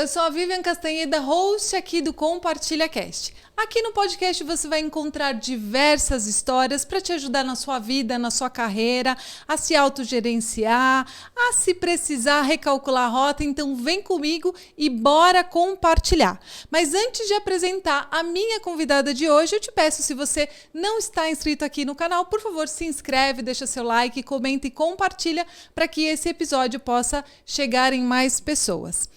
eu sou a Vivian Castanheda, host aqui do Compartilha Cast. Aqui no podcast você vai encontrar diversas histórias para te ajudar na sua vida, na sua carreira, a se autogerenciar, a se precisar recalcular a rota. Então vem comigo e bora compartilhar. Mas antes de apresentar a minha convidada de hoje, eu te peço, se você não está inscrito aqui no canal, por favor, se inscreve, deixa seu like, comenta e compartilha para que esse episódio possa chegar em mais pessoas.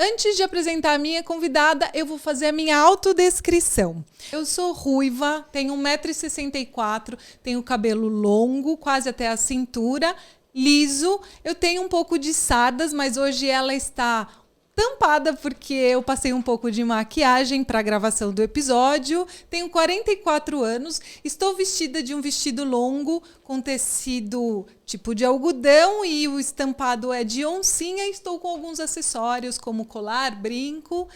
Antes de apresentar a minha convidada, eu vou fazer a minha autodescrição. Eu sou ruiva, tenho 1,64 m, tenho cabelo longo, quase até a cintura, liso. Eu tenho um pouco de sardas, mas hoje ela está tampada porque eu passei um pouco de maquiagem para a gravação do episódio. Tenho 44 anos, estou vestida de um vestido longo com tecido tipo de algodão e o estampado é de oncinha. Estou com alguns acessórios como colar, brinco.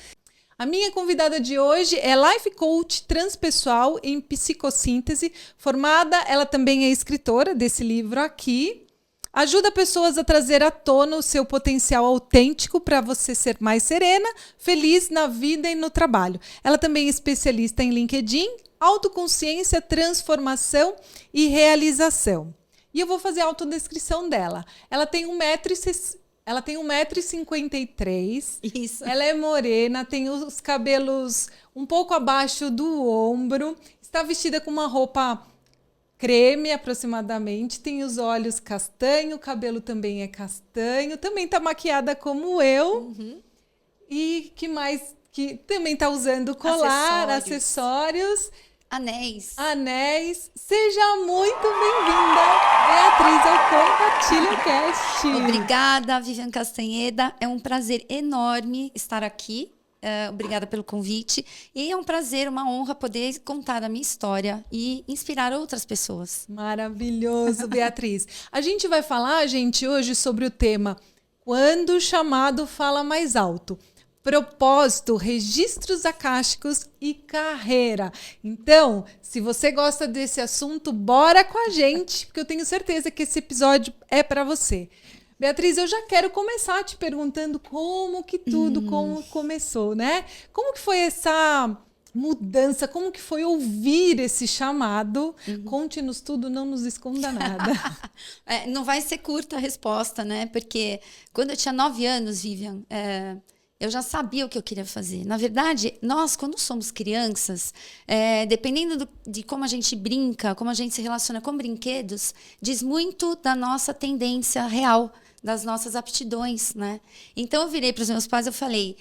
A minha convidada de hoje é Life Coach Transpessoal em Psicossíntese, formada, ela também é escritora desse livro aqui. Ajuda pessoas a trazer à tona o seu potencial autêntico para você ser mais serena, feliz na vida e no trabalho. Ela também é especialista em LinkedIn, autoconsciência, transformação e realização. E eu vou fazer a autodescrição dela. Ela tem 1,53 m. Isso. Ela é morena, tem os cabelos um pouco abaixo do ombro, está vestida com uma roupa creme aproximadamente, tem os olhos castanho, o cabelo também é castanho, também tá maquiada como eu. E que mais? Que também tá usando colar, acessórios, anéis. Seja muito bem-vinda, Beatriz, ao Compartilha Cast. Obrigada, Vivian Castanheda. É um prazer enorme estar aqui. Obrigada pelo convite. E é um prazer, uma honra poder contar a minha história e inspirar outras pessoas. Maravilhoso, Beatriz. A gente vai falar, gente, hoje sobre o tema Quando o chamado fala mais alto. Propósito, registros akáshicos e carreira. Então, se você gosta desse assunto, bora com a gente, porque eu tenho certeza que esse episódio é para você. Beatriz, eu já quero começar te perguntando como que tudo começou, né? Como que foi essa mudança? Como que foi ouvir esse chamado? Conte-nos tudo, não nos esconda nada. Não vai ser curta a resposta, né? Porque quando eu tinha 9 anos, Vivian, eu já sabia o que eu queria fazer. Na verdade, nós, quando somos crianças, dependendo de como a gente brinca, como a gente se relaciona com brinquedos, diz muito da nossa tendência real, das nossas aptidões, né? Então, eu virei para os meus pais e eu falei,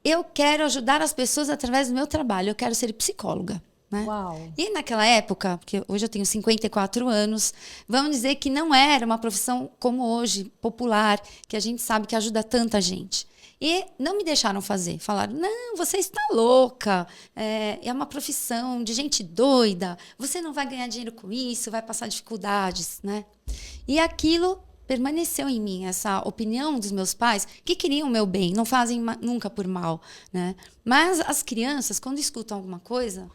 eu quero ajudar as pessoas através do meu trabalho, eu quero ser psicóloga. Né? Uau. E naquela época, porque hoje eu tenho 54 anos, vamos dizer que não era uma profissão como hoje, popular, que a gente sabe que ajuda tanta gente. E não me deixaram fazer. Falaram, não, você está louca, é uma profissão de gente doida, você não vai ganhar dinheiro com isso, vai passar dificuldades. Né? E aquilo permaneceu em mim, essa opinião dos meus pais, que queriam o meu bem, não fazem nunca por mal. Né? Mas as crianças, quando escutam alguma coisa,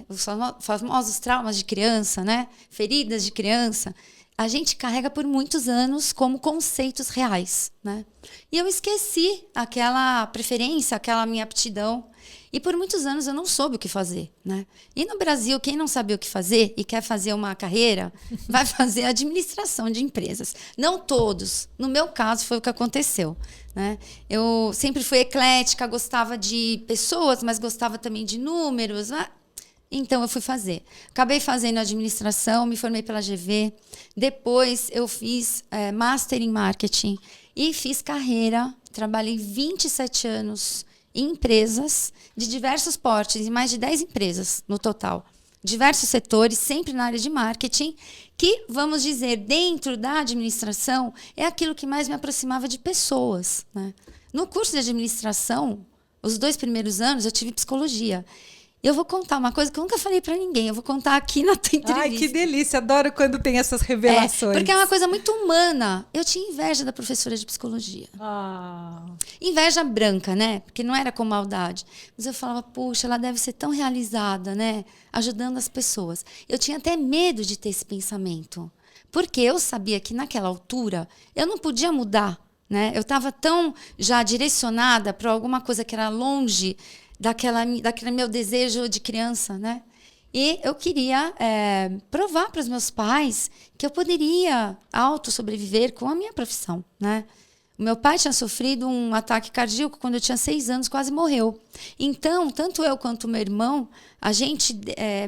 os famosos traumas de criança, né? Feridas de criança, a gente carrega por muitos anos como conceitos reais. Né? E eu esqueci aquela preferência, aquela minha aptidão. E por muitos anos eu não soube o que fazer. Né? E no Brasil, quem não sabe o que fazer e quer fazer uma carreira, vai fazer administração de empresas. Não todos. No meu caso, foi o que aconteceu. Né? Eu sempre fui eclética, gostava de pessoas, mas gostava também de números. Né? Então, eu fui fazer. Acabei fazendo administração, me formei pela GV. Depois, eu fiz Master em Marketing e fiz carreira. Trabalhei 27 anos em empresas de diversos portes, em mais de 10 empresas no total. Diversos setores, sempre na área de marketing, que, vamos dizer, dentro da administração, é aquilo que mais me aproximava de pessoas. Né? No curso de administração, os 2 primeiros anos, eu tive psicologia. Eu vou contar uma coisa que eu nunca falei pra ninguém. Eu vou contar aqui na tua entrevista. Ai, que delícia. Adoro quando tem essas revelações. Porque é uma coisa muito humana. Eu tinha inveja da professora de psicologia. Inveja branca, né? Porque não era com maldade. Mas eu falava, puxa, ela deve ser tão realizada, né? Ajudando as pessoas. Eu tinha até medo de ter esse pensamento. Porque eu sabia que naquela altura eu não podia mudar né? Eu estava tão já direcionada para alguma coisa que era longe daquele meu desejo de criança, né? E eu queria provar para os meus pais que eu poderia sobreviver com a minha profissão, né? O meu pai tinha sofrido um ataque cardíaco quando eu tinha 6 anos, quase morreu. Então, tanto eu quanto o meu irmão, a gente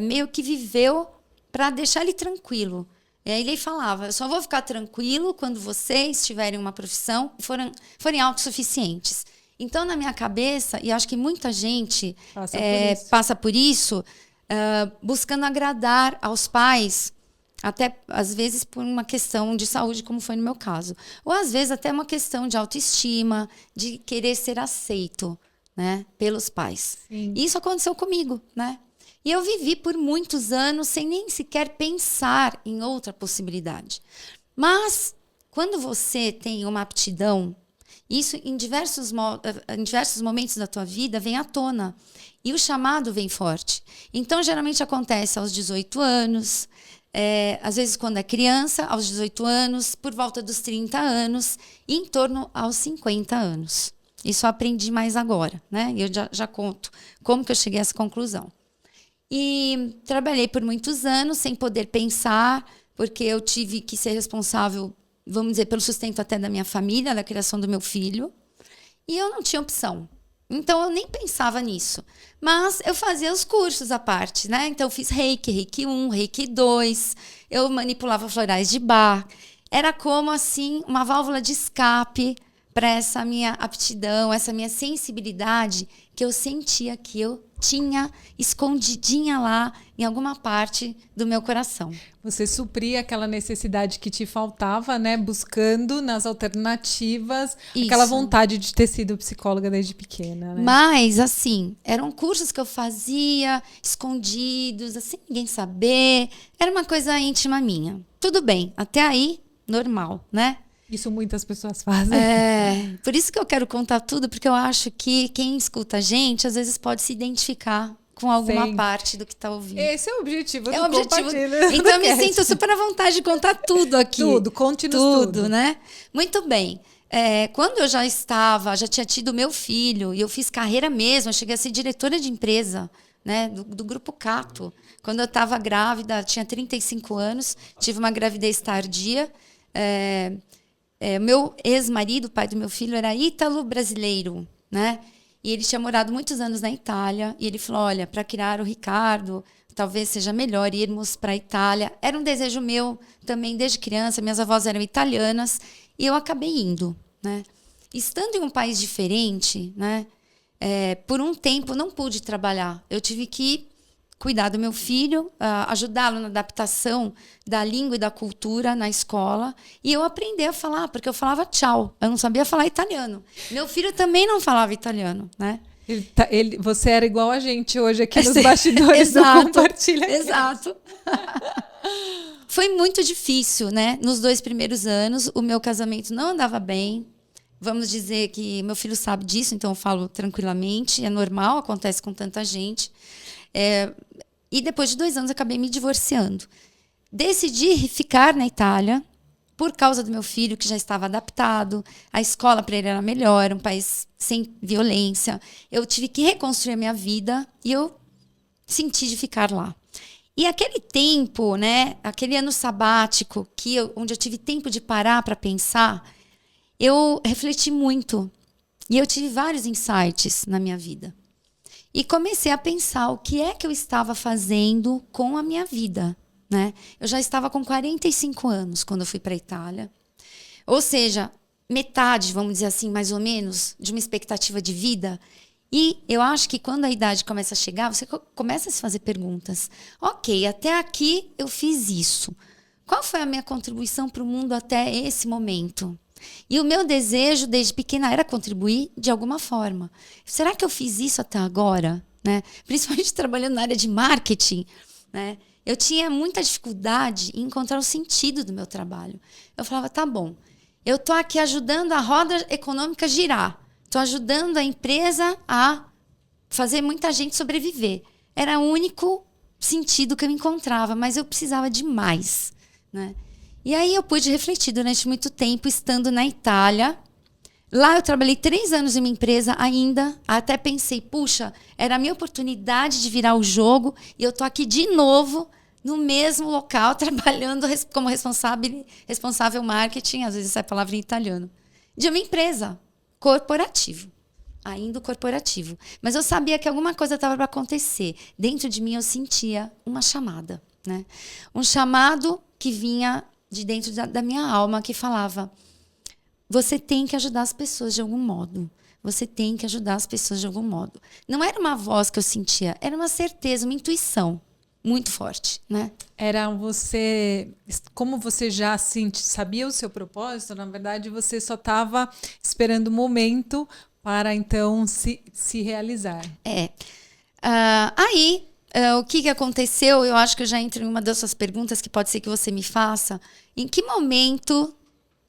meio que viveu para deixar ele tranquilo. E aí ele falava, eu só vou ficar tranquilo quando vocês tiverem uma profissão e forem autossuficientes. Então, na minha cabeça, e acho que muita gente passa por isso, buscando agradar aos pais, até às vezes por uma questão de saúde, como foi no meu caso. Ou às vezes até uma questão de autoestima, de querer ser aceito, né, pelos pais. Sim. E isso aconteceu comigo, né? E eu vivi por muitos anos sem nem sequer pensar em outra possibilidade. Mas, quando você tem uma aptidão, isso em diversos momentos da tua vida vem à tona. E o chamado vem forte. Então, geralmente acontece aos 18 anos, às vezes quando é criança, aos 18 anos, por volta dos 30 anos e em torno aos 50 anos. Isso eu aprendi mais agora, né? Eu já conto como que eu cheguei a essa conclusão. E trabalhei por muitos anos sem poder pensar, porque eu tive que ser responsável, vamos dizer, pelo sustento até da minha família, da criação do meu filho. E eu não tinha opção. Então, eu nem pensava nisso. Mas eu fazia os cursos à parte, né? Então, eu fiz Reiki 1, Reiki 2. Eu manipulava florais de Bach. Era como, assim, uma válvula de escape para essa minha aptidão, essa minha sensibilidade que eu sentia que eu tinha escondidinha lá em alguma parte do meu coração. Você supria aquela necessidade que te faltava, né? Buscando nas alternativas aquela vontade de ter sido psicóloga desde pequena, né? Mas, assim, eram cursos que eu fazia escondidos, assim, ninguém saber. Era uma coisa íntima minha. Tudo bem, até aí, normal, né? Isso muitas pessoas fazem. Por isso que eu quero contar tudo, porque eu acho que quem escuta a gente, às vezes pode se identificar com alguma parte do que está ouvindo. Esse é o objetivo do Compartilha. Então eu me sinto super à vontade de contar tudo aqui. Conte-nos tudo, né? Muito bem. Quando eu já tinha tido meu filho, e eu fiz carreira mesmo, eu cheguei a ser diretora de empresa, né, do Grupo Cato. Quando eu estava grávida, tinha 35 anos, tive uma gravidez tardia. Meu ex-marido, pai do meu filho, era ítalo-brasileiro, né? E ele tinha morado muitos anos na Itália. E ele falou, olha, para criar o Ricardo, talvez seja melhor irmos para a Itália. Era um desejo meu também desde criança. Minhas avós eram italianas. E eu acabei indo, né? Estando em um país diferente, né? Por um tempo não pude trabalhar. Eu tive que cuidar do meu filho, ajudá-lo na adaptação da língua e da cultura na escola. E eu aprendi a falar, porque eu falava tchau. Eu não sabia falar italiano. Meu filho também não falava italiano, né? Você era igual a gente hoje aqui nos bastidores do Compartilha. Exato. Foi muito difícil, né? Nos 2 primeiros anos, o meu casamento não andava bem. Vamos dizer que meu filho sabe disso, então eu falo tranquilamente. É normal, acontece com tanta gente. E depois de 2 anos, acabei me divorciando. Decidi ficar na Itália por causa do meu filho, que já estava adaptado. A escola para ele era melhor, era um país sem violência. Eu tive que reconstruir a minha vida e eu senti de ficar lá. E aquele tempo, né, aquele ano sabático, onde eu tive tempo de parar para pensar, eu refleti muito. E eu tive vários insights na minha vida. E comecei a pensar o que é que eu estava fazendo com a minha vida, né? Eu já estava com 45 anos quando eu fui para a Itália. Ou seja, metade, vamos dizer assim, mais ou menos, de uma expectativa de vida. E eu acho que quando a idade começa a chegar, você começa a se fazer perguntas. Ok, até aqui eu fiz isso. Qual foi a minha contribuição para o mundo até esse momento? E o meu desejo desde pequena era contribuir de alguma forma. Será que eu fiz isso até agora? Né? Principalmente trabalhando na área de marketing, né? Eu tinha muita dificuldade em encontrar o sentido do meu trabalho. Eu falava, tá bom, eu estou aqui ajudando a roda econômica a girar. Estou ajudando a empresa a fazer muita gente sobreviver. Era o único sentido que eu encontrava, mas eu precisava de mais, né? E aí eu pude refletir durante muito tempo, estando na Itália, Lá eu trabalhei 3 anos em uma empresa ainda, até pensei, puxa, era a minha oportunidade de virar o jogo e eu tô aqui de novo no mesmo local, trabalhando como responsável marketing, às vezes essa é a palavra em italiano, de uma empresa, corporativo. Ainda o corporativo. Mas eu sabia que alguma coisa estava para acontecer. Dentro de mim eu sentia uma chamada, né? Um chamado que vinha de dentro da minha alma, que falava: você tem que ajudar as pessoas de algum modo. Você tem que ajudar as pessoas de algum modo. Não era uma voz que eu sentia, era uma certeza, uma intuição muito forte, né? Era você, como você já sabia o seu propósito, na verdade você só estava esperando o momento para então se realizar. O que aconteceu? Eu acho que eu já entro em uma das suas perguntas que pode ser que você me faça. Em que momento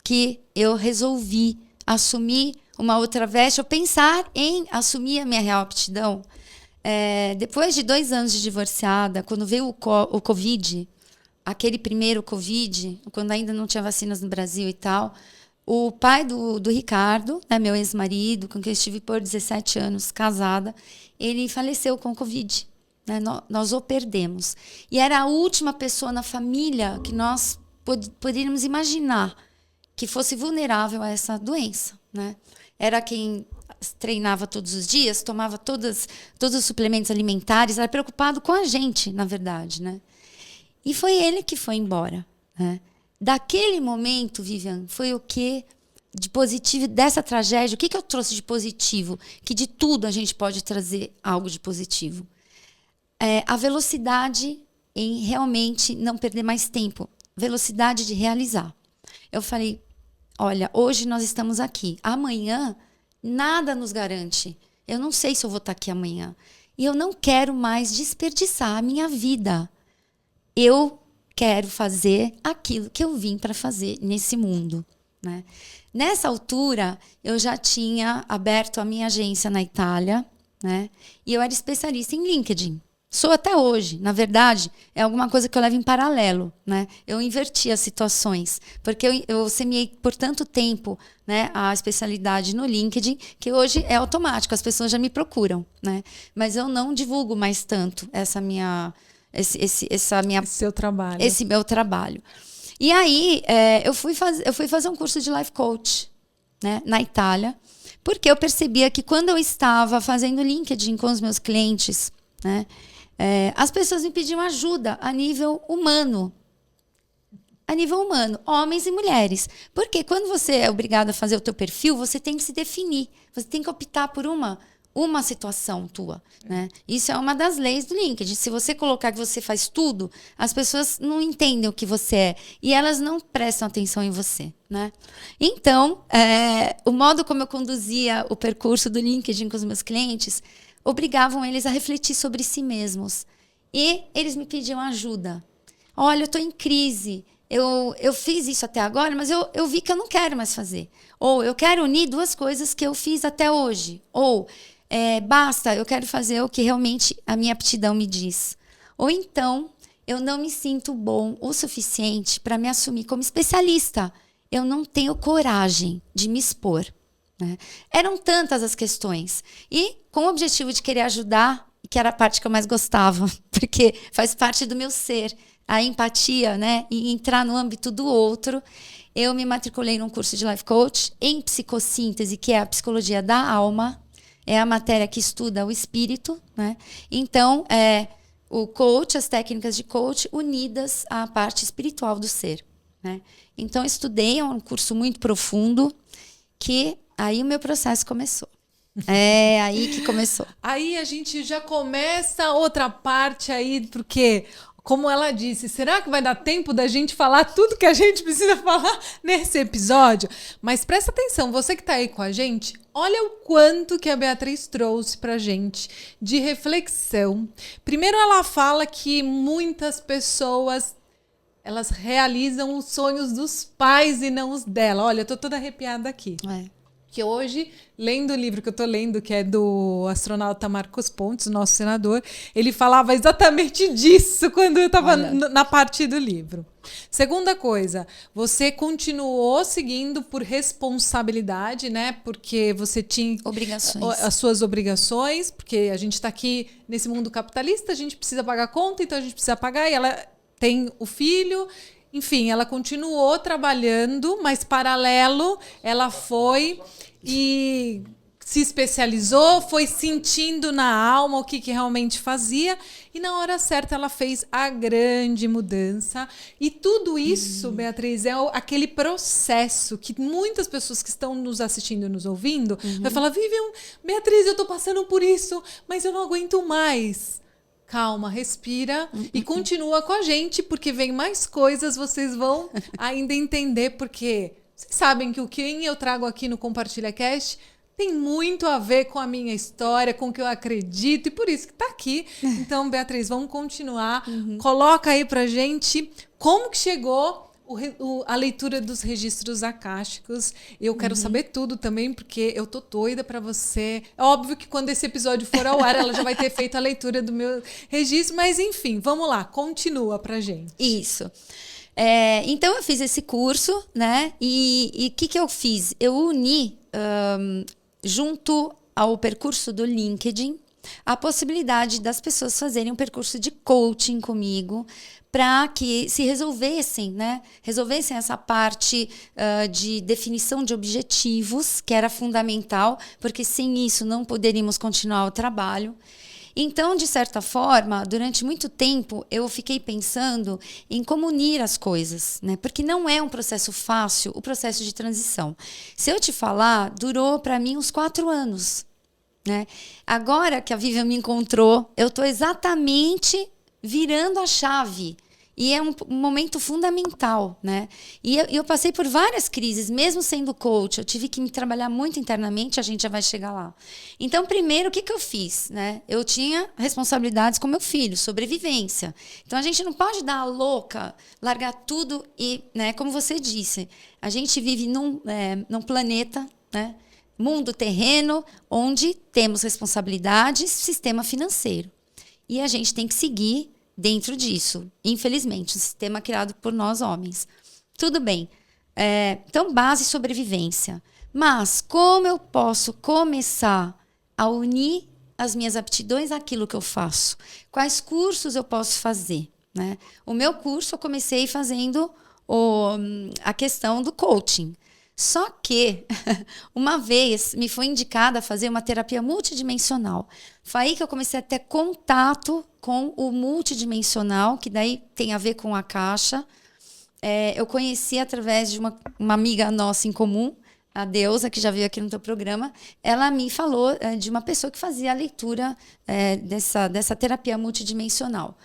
que eu resolvi assumir uma outra veste ou pensar em assumir a minha real aptidão? Depois de 2 anos de divorciada, quando veio o Covid, aquele primeiro Covid, quando ainda não tinha vacinas no Brasil e tal, o pai do Ricardo, né, meu ex-marido, com quem eu estive por 17 anos casada, ele faleceu com o Covid. Né? Nós o perdemos. E era a última pessoa na família que nós poderíamos imaginar que fosse vulnerável a essa doença. Né? Era quem treinava todos os dias, tomava todos os suplementos alimentares, era preocupado com a gente, na verdade. Né? E foi ele que foi embora. Né? Daquele momento, Vivian, foi o que de positivo dessa tragédia? O que eu trouxe de positivo? Que de tudo a gente pode trazer algo de positivo. A velocidade em realmente não perder mais tempo. Velocidade de realizar. Eu falei, olha, hoje nós estamos aqui. Amanhã, nada nos garante. Eu não sei se eu vou estar aqui amanhã. E eu não quero mais desperdiçar a minha vida. Eu quero fazer aquilo que eu vim para fazer nesse mundo. Né? Nessa altura, eu já tinha aberto a minha agência na Itália, né? E eu era especialista em LinkedIn. Sou até hoje. Na verdade, é alguma coisa que eu levo em paralelo. Né? Eu inverti as situações, porque eu semeei por tanto tempo, né, a especialidade no LinkedIn, que hoje é automático, as pessoas já me procuram. Né? Mas eu não divulgo mais tanto esse meu trabalho. E aí, eu fui fazer um curso de life coach, né, na Itália, porque eu percebia que quando eu estava fazendo LinkedIn com os meus clientes, né, as pessoas me pediam ajuda a nível humano. A nível humano, homens e mulheres. Porque quando você é obrigado a fazer o teu perfil, você tem que se definir. Você tem que optar por uma situação tua. Né? Isso é uma das leis do LinkedIn. Se você colocar que você faz tudo, as pessoas não entendem o que você é. E elas não prestam atenção em você. Né? Então, o modo como eu conduzia o percurso do LinkedIn com os meus clientes obrigavam eles a refletir sobre si mesmos. E eles me pediam ajuda. Olha, eu estou em crise. Eu fiz isso até agora, mas eu vi que eu não quero mais fazer. Ou eu quero unir 2 coisas que eu fiz até hoje. Ou basta, eu quero fazer o que realmente a minha aptidão me diz. Ou então, eu não me sinto bom o suficiente para me assumir como especialista. Eu não tenho coragem de me expor. Né? Eram tantas as questões. E com o objetivo de querer ajudar, que era a parte que eu mais gostava, porque faz parte do meu ser, a empatia, né? E entrar no âmbito do outro, eu me matriculei num curso de life coach em psicossíntese, que é a psicologia da alma, é a matéria que estuda o espírito. Né? Então, o coach, as técnicas de coach unidas à parte espiritual do ser. Né? Então, eu estudei, é um curso muito profundo, que aí o meu processo começou. É aí que começou. Aí a gente já começa outra parte aí, porque, como ela disse, será que vai dar tempo da gente falar tudo que a gente precisa falar nesse episódio? Mas presta atenção, você que está aí com a gente, olha o quanto que a Beatriz trouxe pra gente de reflexão. Primeiro ela fala que muitas pessoas, elas realizam os sonhos dos pais e não os dela. Olha, eu tô toda arrepiada aqui. que hoje, lendo o livro que eu estou lendo, que é do astronauta Marcos Pontes, nosso senador, ele falava exatamente disso quando eu estava na parte do livro. Segunda coisa, você continuou seguindo por responsabilidade, né? Porque você tinha as suas obrigações, porque a gente está aqui nesse mundo capitalista, a gente precisa pagar conta, então a gente precisa pagar, e ela tem o filho. Enfim, ela continuou trabalhando, mas paralelo, ela foi e se especializou, foi sentindo na alma o que realmente fazia, e na hora certa ela fez a grande mudança. E tudo isso, Beatriz, é aquele processo que muitas pessoas que estão nos assistindo e nos ouvindo vai falar: Vivian, Beatriz, eu estou passando por isso, mas eu não aguento mais. Calma, respira e continua com a gente, porque vem mais coisas, vocês vão ainda entender, porque vocês sabem que o que eu trago aqui no Compartilha Cast tem muito a ver com a minha história, com o que eu acredito, e por isso que está aqui. Então, Beatriz, vamos continuar. Coloca aí pra gente como que chegou a leitura dos registros acásticos. Eu quero saber tudo também, porque eu tô doida para você. É óbvio que quando esse episódio for ao ar, ela já vai ter feito a leitura do meu registro, mas enfim, vamos lá, continua pra gente. Isso. Então eu fiz esse curso, né? E o que eu fiz? Eu uni, junto ao percurso do LinkedIn, a possibilidade das pessoas fazerem um percurso de coaching comigo, para que se resolvessem, né? Resolvessem essa parte de definição de objetivos, que era fundamental, porque sem isso não poderíamos continuar o trabalho. Então, de certa forma, durante muito tempo, eu fiquei pensando em como unir as coisas, né? Porque não é um processo fácil, o processo de transição. Se eu te falar, durou para mim uns 4 anos. Né? Agora que a Vivian me encontrou, eu estou exatamente virando a chave. E é um momento fundamental, né? E eu passei por várias crises, mesmo sendo coach. Eu tive que me trabalhar muito internamente, a gente já vai chegar lá. Então, primeiro, o que eu fiz? Né? Eu tinha responsabilidades com meu filho, sobrevivência. Então, a gente não pode dar a louca, largar tudo e, né, como você disse, a gente vive num planeta, né? Mundo terreno, onde temos responsabilidades, sistema financeiro. E a gente tem que seguir dentro disso. Infelizmente, o sistema criado por nós homens. Tudo bem. Então, base sobrevivência. Mas como eu posso começar a unir as minhas aptidões àquilo que eu faço? Quais cursos eu posso fazer? Né? O meu curso eu comecei fazendo a questão do coaching. Só que, uma vez, me foi indicada a fazer uma terapia multidimensional. Foi aí que eu comecei a ter contato com o multidimensional, que daí tem a ver com a caixa. Eu conheci através de uma amiga nossa em comum, a Deusa, que já veio aqui no teu programa. Ela me falou de uma pessoa que fazia a leitura dessa terapia multidimensional.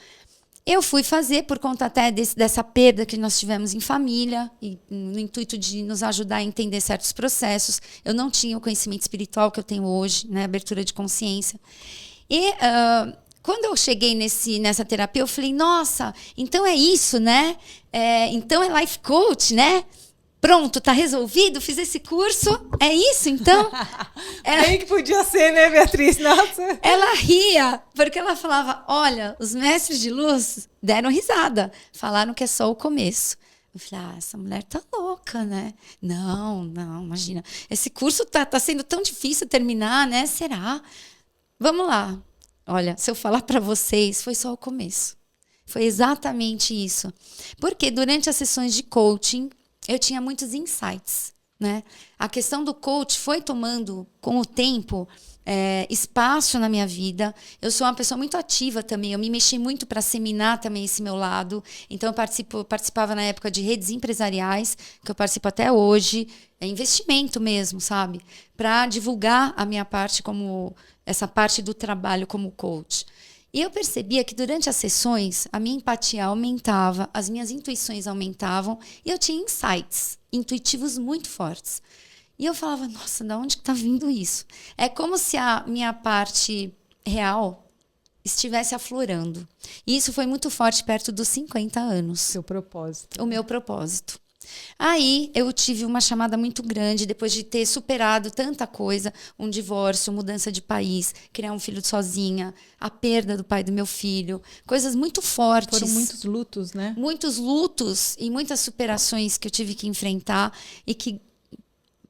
Eu fui fazer por conta até dessa perda que nós tivemos em família, e no intuito de nos ajudar a entender certos processos. Eu não tinha o conhecimento espiritual que eu tenho hoje, né, abertura de consciência. E quando eu cheguei nessa terapia, eu falei, nossa, então é isso, né? Então é life coach, né? Pronto, tá resolvido, fiz esse curso, é isso então? Bem que podia ser, né, Beatriz? Nossa. Ela ria, porque ela falava, olha, os mestres de luz deram risada, falaram que é só o começo. Eu falei, essa mulher tá louca, né? Não, imagina, esse curso tá sendo tão difícil terminar, né? Será? Vamos lá. Olha, se eu falar para vocês, foi só o começo. Foi exatamente isso. Porque durante as sessões de coaching, eu tinha muitos insights, né? A questão do coach foi tomando, com o tempo, espaço na minha vida. Eu sou uma pessoa muito ativa também. Eu me mexi muito para seminar também esse meu lado. Então, eu participava na época de redes empresariais, que eu participo até hoje. É investimento mesmo, sabe? Para divulgar a minha parte essa parte do trabalho como coach. E eu percebia que durante as sessões, a minha empatia aumentava, as minhas intuições aumentavam e eu tinha insights intuitivos muito fortes. E eu falava, nossa, de onde está vindo isso? É como se a minha parte real estivesse aflorando. E isso foi muito forte perto dos 50 anos. Seu propósito. O meu propósito. Aí eu tive uma chamada muito grande, depois de ter superado tanta coisa, um divórcio, mudança de país, criar um filho sozinha, a perda do pai do meu filho, coisas muito fortes. Foram muitos lutos, né? Muitos lutos e muitas superações que eu tive que enfrentar e que,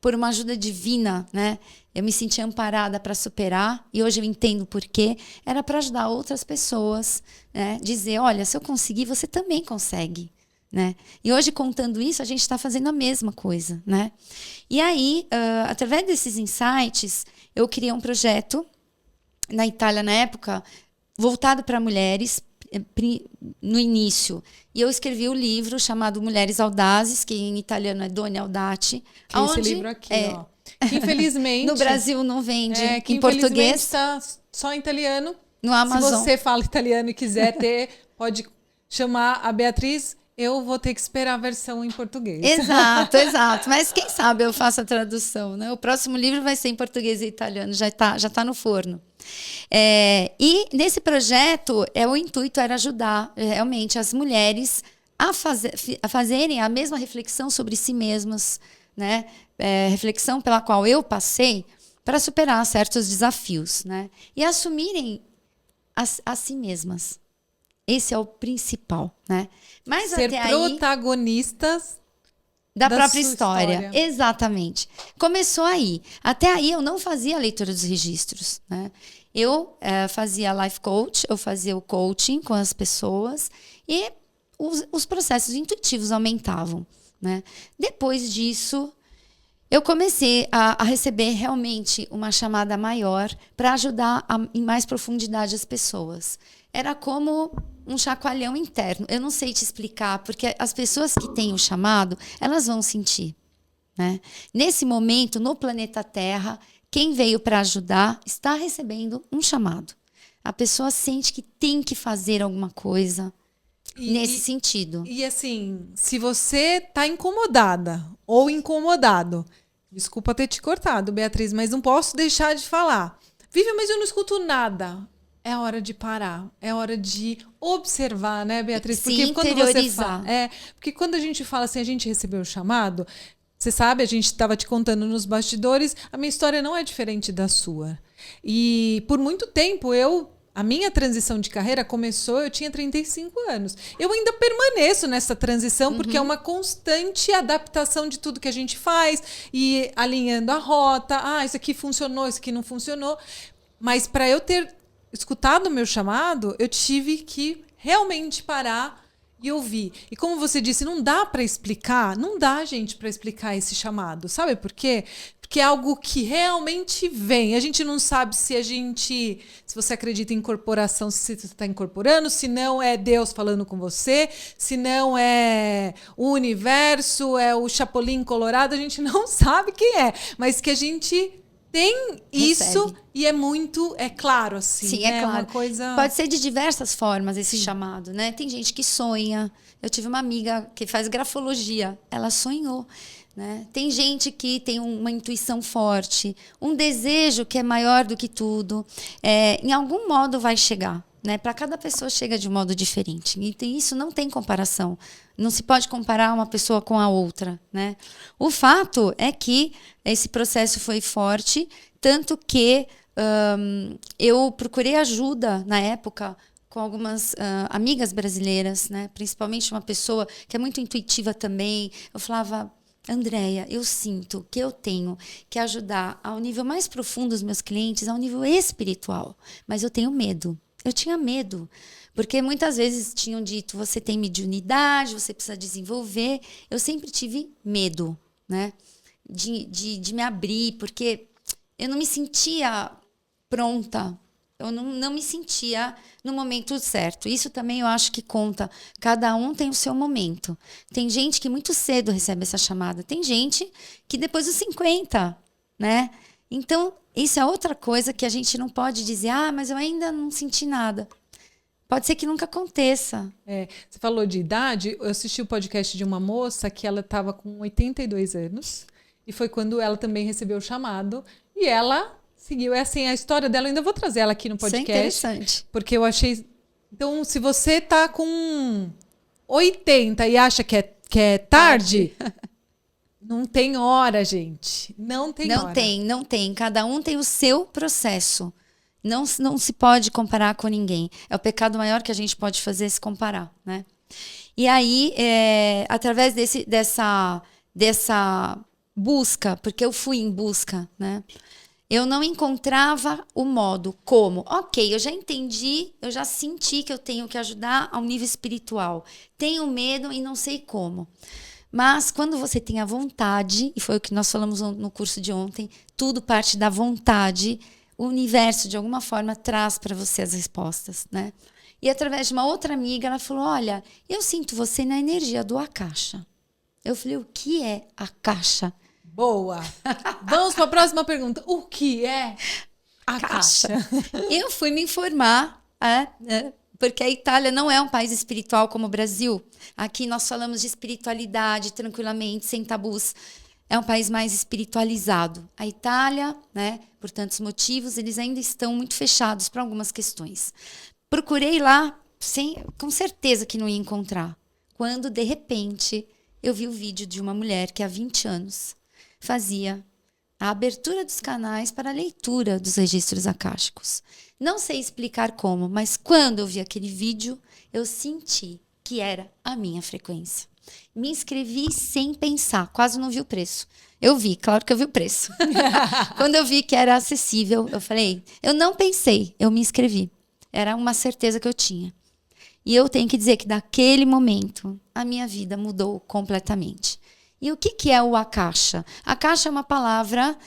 por uma ajuda divina, né, eu me senti amparada para superar, e hoje eu entendo por quê. Era para ajudar outras pessoas, né, dizer, olha, se eu conseguir, você também consegue. Né? E hoje, contando isso, a gente está fazendo a mesma coisa. Né? E aí, através desses insights, eu criei um projeto na Itália, na época, voltado para mulheres, no início. E eu escrevi o livro chamado Mulheres Audazes, que em italiano é Donne Audate. Que é esse livro aqui, ó. Que infelizmente... no Brasil não vende que em português. Está só em italiano. No Amazon. Se você fala italiano e quiser ter, pode chamar a Beatriz. Eu vou ter que esperar a versão em português. Exato, exato. Mas quem sabe eu faço a tradução, né? O próximo livro vai ser em português e italiano, já tá no forno. E nesse projeto, o intuito era ajudar realmente as mulheres a fazerem a mesma reflexão sobre si mesmas, né? Reflexão pela qual eu passei para superar certos desafios, né? E assumirem a si mesmas. Esse é o principal, né? Mas ser até protagonistas da própria história. Exatamente. Começou aí. Até aí eu não fazia a leitura dos registros, né? Eu fazia life coach, eu fazia o coaching com as pessoas e os processos intuitivos aumentavam, né? Depois disso, eu comecei a receber realmente uma chamada maior para ajudar em mais profundidade as pessoas. Era como um chacoalhão interno. Eu não sei te explicar, porque as pessoas que têm o chamado, elas vão sentir. Né? Nesse momento, no planeta Terra, quem veio para ajudar está recebendo um chamado. A pessoa sente que tem que fazer alguma coisa nesse sentido. E assim, se você está incomodada ou incomodado, desculpa ter te cortado, Beatriz, mas não posso deixar de falar. Vive, mas eu não escuto nada. É hora de parar, é hora de observar, né, Beatriz? Porque quando você fala, porque quando a gente fala assim, a gente recebeu o chamado, você sabe, a gente estava te contando nos bastidores, a minha história não é diferente da sua. E por muito tempo a minha transição de carreira começou, eu tinha 35 anos. Eu ainda permaneço nessa transição, porque é uma constante adaptação de tudo que a gente faz, e alinhando a rota, isso aqui funcionou, isso aqui não funcionou. Mas para eu ter escutado o meu chamado, eu tive que realmente parar e ouvir. E como você disse, não dá para explicar, não dá, gente, para explicar esse chamado. Sabe por quê? Porque é algo que realmente vem. A gente não sabe se você acredita em incorporação, se você está incorporando, se não é Deus falando com você, se não é o universo, é o Chapolin Colorado, a gente não sabe quem é, mas que a gente tem isso e é claro, assim. Sim, né? é claro. Uma coisa... Pode ser de diversas formas esse chamado, né? Tem gente que sonha. Eu tive uma amiga que faz grafologia. Ela sonhou, né? Tem gente que tem uma intuição forte, um desejo que é maior do que tudo. Em algum modo vai chegar. Né? Para cada pessoa chega de um modo diferente. E isso não tem comparação. Não se pode comparar uma pessoa com a outra. Né? O fato é que esse processo foi forte, tanto que eu procurei ajuda na época com algumas amigas brasileiras, né? Principalmente uma pessoa que é muito intuitiva também. Eu falava, Andréia, eu sinto que eu tenho que ajudar ao nível mais profundo dos meus clientes, ao nível espiritual, mas eu tenho medo. Eu tinha medo, porque muitas vezes tinham dito, você tem mediunidade, você precisa desenvolver. Eu sempre tive medo, né, de me abrir, porque eu não me sentia pronta, eu não me sentia no momento certo. Isso também eu acho que conta. Cada um tem o seu momento. Tem gente que muito cedo recebe essa chamada, tem gente que depois dos 50, né? Então, isso é outra coisa que a gente não pode dizer, mas eu ainda não senti nada. Pode ser que nunca aconteça. Você falou de idade, eu assisti o podcast de uma moça que ela estava com 82 anos, e foi quando ela também recebeu o chamado, e ela seguiu. Assim, a história dela, eu ainda vou trazer ela aqui no podcast. Isso é interessante. Porque eu achei... Então, se você está com 80 e acha que é que é tarde, não tem hora, gente. Não tem hora. Não tem. Cada um tem o seu processo. Não se pode comparar com ninguém. É o pecado maior que a gente pode fazer, se comparar, né? E aí, através dessa busca, porque eu fui em busca, né? Eu não encontrava o modo como. Ok, eu já entendi, eu já senti que eu tenho que ajudar ao nível espiritual. Tenho medo e não sei como. Mas quando você tem a vontade, e foi o que nós falamos no curso de ontem, tudo parte da vontade, o universo, de alguma forma, traz para você as respostas, né? E através de uma outra amiga, ela falou, olha, eu sinto você na energia do Akasha. Eu falei, o que é Akasha? Boa! Vamos para a próxima pergunta. O que é Akasha? Eu fui me informar, porque a Itália não é um país espiritual como o Brasil. Aqui nós falamos de espiritualidade tranquilamente, sem tabus. É um país mais espiritualizado. A Itália, né, por tantos motivos, eles ainda estão muito fechados para algumas questões. Procurei lá, com certeza que não ia encontrar. Quando, de repente, eu vi o vídeo de uma mulher que há 20 anos fazia a abertura dos canais para a leitura dos registros akáshicos. Não sei explicar como, mas quando eu vi aquele vídeo, eu senti que era a minha frequência. Me inscrevi sem pensar, quase não vi o preço. Eu vi, claro que eu vi o preço. Quando eu vi que era acessível, eu falei, eu não pensei, eu me inscrevi. Era uma certeza que eu tinha. E eu tenho que dizer que daquele momento, a minha vida mudou completamente. E o que é o Akasha? Akasha é uma palavra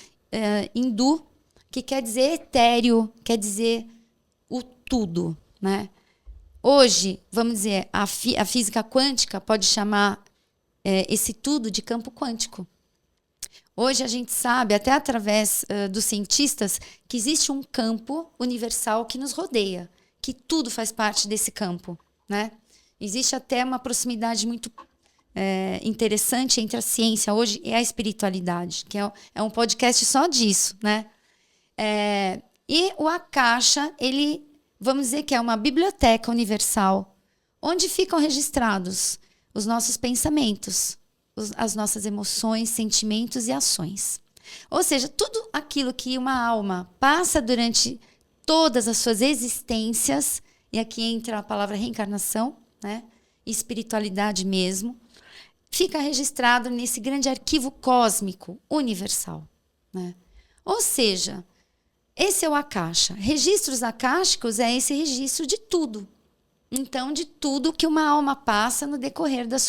hindu que quer dizer etéreo, quer dizer o tudo, né? Hoje, vamos dizer, a física quântica pode chamar esse tudo de campo quântico. Hoje a gente sabe, até através dos cientistas, que existe um campo universal que nos rodeia, que tudo faz parte desse campo, né? Existe até uma proximidade muito interessante entre a ciência hoje e a espiritualidade, que é um podcast só disso, né? E o Akasha, ele, vamos dizer que é uma biblioteca universal, onde ficam registrados os nossos pensamentos, as nossas emoções, sentimentos e ações. Ou seja, tudo aquilo que uma alma passa durante todas as suas existências, e aqui entra a palavra reencarnação, né? Espiritualidade mesmo, fica registrado nesse grande arquivo cósmico universal, né? Ou seja, esse é o Akasha. Registros akáshicos é esse registro de tudo. Então, de tudo que uma alma passa no decorrer das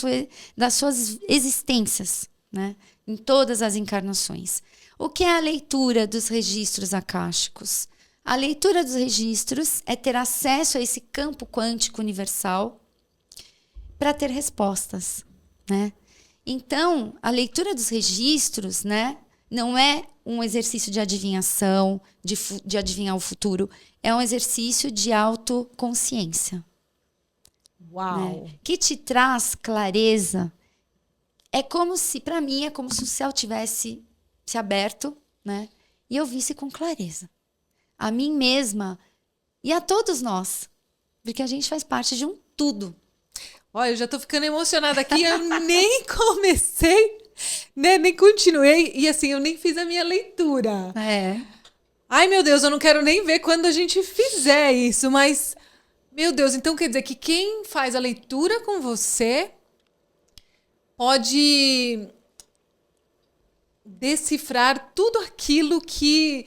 suas existências, né? Em todas as encarnações. O que é a leitura dos registros akáshicos? A leitura dos registros é ter acesso a esse campo quântico universal para ter respostas, né? Então, a leitura dos registros, né, não é um exercício de adivinhação, de adivinhar o futuro, é um exercício de autoconsciência. Uau! Né? Que te traz clareza. É como se, para mim, é como se o céu tivesse se aberto, né, e eu visse com clareza a mim mesma e a todos nós, porque a gente faz parte de um tudo. Olha, eu já tô ficando emocionada aqui, eu nem comecei, né, nem continuei, e assim, eu nem fiz a minha leitura. Ai, meu Deus, eu não quero nem ver quando a gente fizer isso, mas, meu Deus, então quer dizer que quem faz a leitura com você pode decifrar tudo aquilo que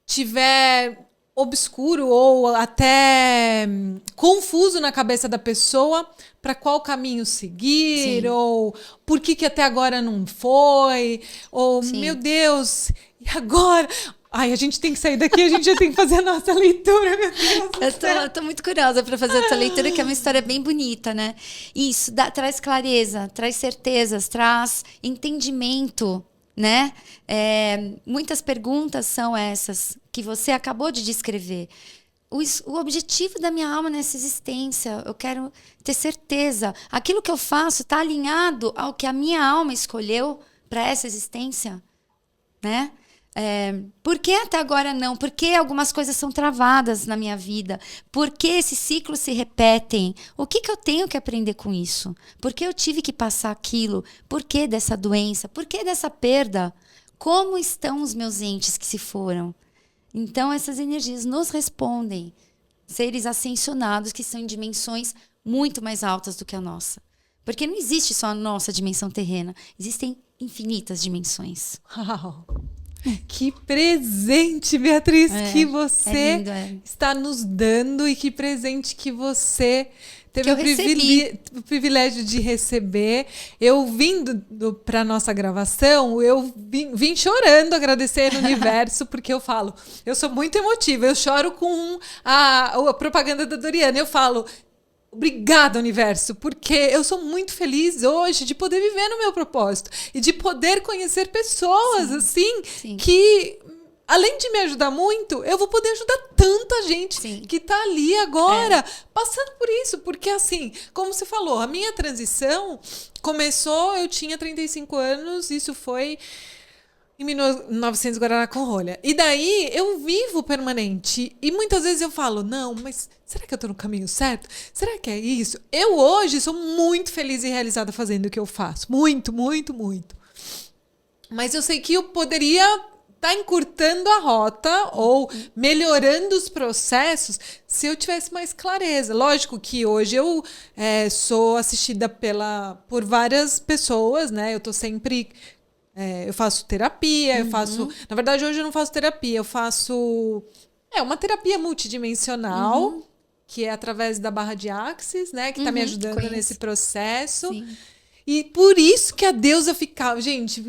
tiver obscuro ou até confuso na cabeça da pessoa para qual caminho seguir. Sim. Ou por que até agora não foi, ou sim, meu Deus, e agora? Ai, a gente tem que sair daqui, a gente já tem que fazer a nossa leitura, meu Deus. Eu tô muito curiosa para fazer essa leitura, que é uma história bem bonita, né? Isso traz clareza, traz certezas, traz entendimento, né? Muitas perguntas são essas que você acabou de descrever. O objetivo da minha alma nessa existência, eu quero ter certeza. Aquilo que eu faço está alinhado ao que a minha alma escolheu para essa existência, né? Por que até agora não? Por que algumas coisas são travadas na minha vida? Por que esses ciclos se repetem? O que eu tenho que aprender com isso? Por que eu tive que passar aquilo? Por que dessa doença? Por que dessa perda? Como estão os meus entes que se foram? Então, essas energias nos respondem. Seres ascensionados que são em dimensões muito mais altas do que a nossa. Porque não existe só a nossa dimensão terrena. Existem infinitas dimensões. Uau! Que presente, Beatriz, que você lindo, está nos dando e que presente que você teve o privilégio de receber. Eu vindo para nossa gravação, eu vim chorando, agradecendo o universo, porque eu falo, eu sou muito emotiva, eu choro com a propaganda da Doriana, eu falo, obrigada, universo, porque eu sou muito feliz hoje de poder viver no meu propósito e de poder conhecer pessoas assim que, além de me ajudar muito, eu vou poder ajudar tanta gente que tá ali agora passando por isso, porque assim, como você falou, a minha transição começou, eu tinha 35 anos, isso foi em 1900 Guaraná com rolha. E daí eu vivo permanente. E muitas vezes eu falo, não, mas será que eu tô no caminho certo? Será que é isso? Eu hoje sou muito feliz e realizada fazendo o que eu faço. Muito, muito, muito. Mas eu sei que eu poderia estar encurtando a rota ou melhorando os processos se eu tivesse mais clareza. Lógico que hoje eu sou assistida por várias pessoas, né? Eu tô sempre... eu faço terapia, eu faço... Na verdade, hoje eu não faço terapia, eu faço... uma terapia multidimensional, que é através da barra de Axis, né? Que tá me ajudando nesse processo. Sim. E por isso que a deusa ficava... Gente,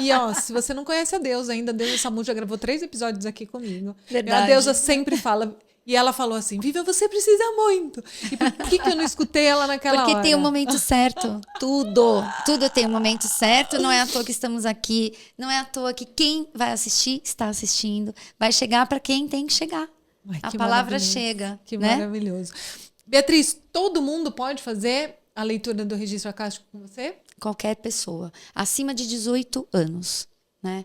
e ó, se você não conhece a deusa ainda, a deusa Samu já gravou 3 episódios aqui comigo. Verdade. A deusa sempre fala... E ela falou assim, Vivian, você precisa muito. E por que eu não escutei ela naquela hora? Porque tem um momento certo. Tudo tem um momento certo. Não é à toa que estamos aqui. Não é à toa que quem vai assistir, está assistindo. Vai chegar para quem tem que chegar. Ai, a palavra chega. Que né? maravilhoso. Beatriz, todo mundo pode fazer a leitura do registro acástico com você? Qualquer pessoa. Acima de 18 anos. Né?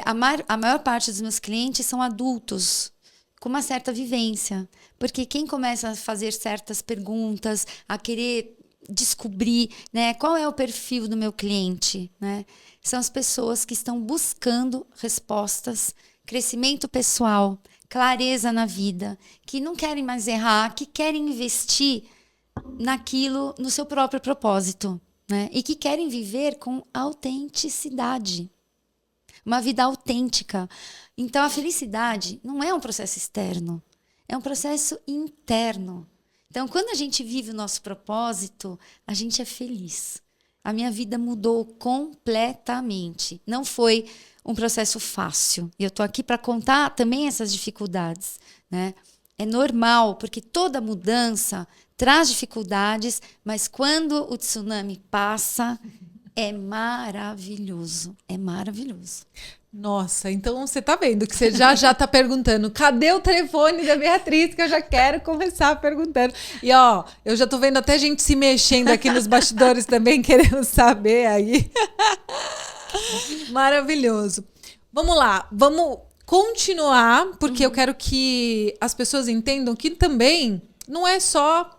A maior parte dos meus clientes são adultos, com uma certa vivência. Porque quem começa a fazer certas perguntas, a querer descobrir, né, qual é o perfil do meu cliente, né? São as pessoas que estão buscando respostas, crescimento pessoal, clareza na vida, que não querem mais errar, que querem investir naquilo, no seu próprio propósito, né? E que querem viver com autenticidade. Uma vida autêntica. Então, a felicidade não é um processo externo, é um processo interno. Então, quando a gente vive o nosso propósito, a gente é feliz. A minha vida mudou completamente. Não foi um processo fácil. E eu estou aqui para contar também essas dificuldades, né? É normal, porque toda mudança traz dificuldades, mas quando o tsunami passa... é maravilhoso, é maravilhoso. Nossa, então você tá vendo que você já tá perguntando, cadê o telefone da Beatriz, que eu já quero começar perguntando. E ó, eu já tô vendo até gente se mexendo aqui nos bastidores também, querendo saber aí. Maravilhoso. Vamos lá, vamos continuar, porque eu quero que as pessoas entendam que também não é só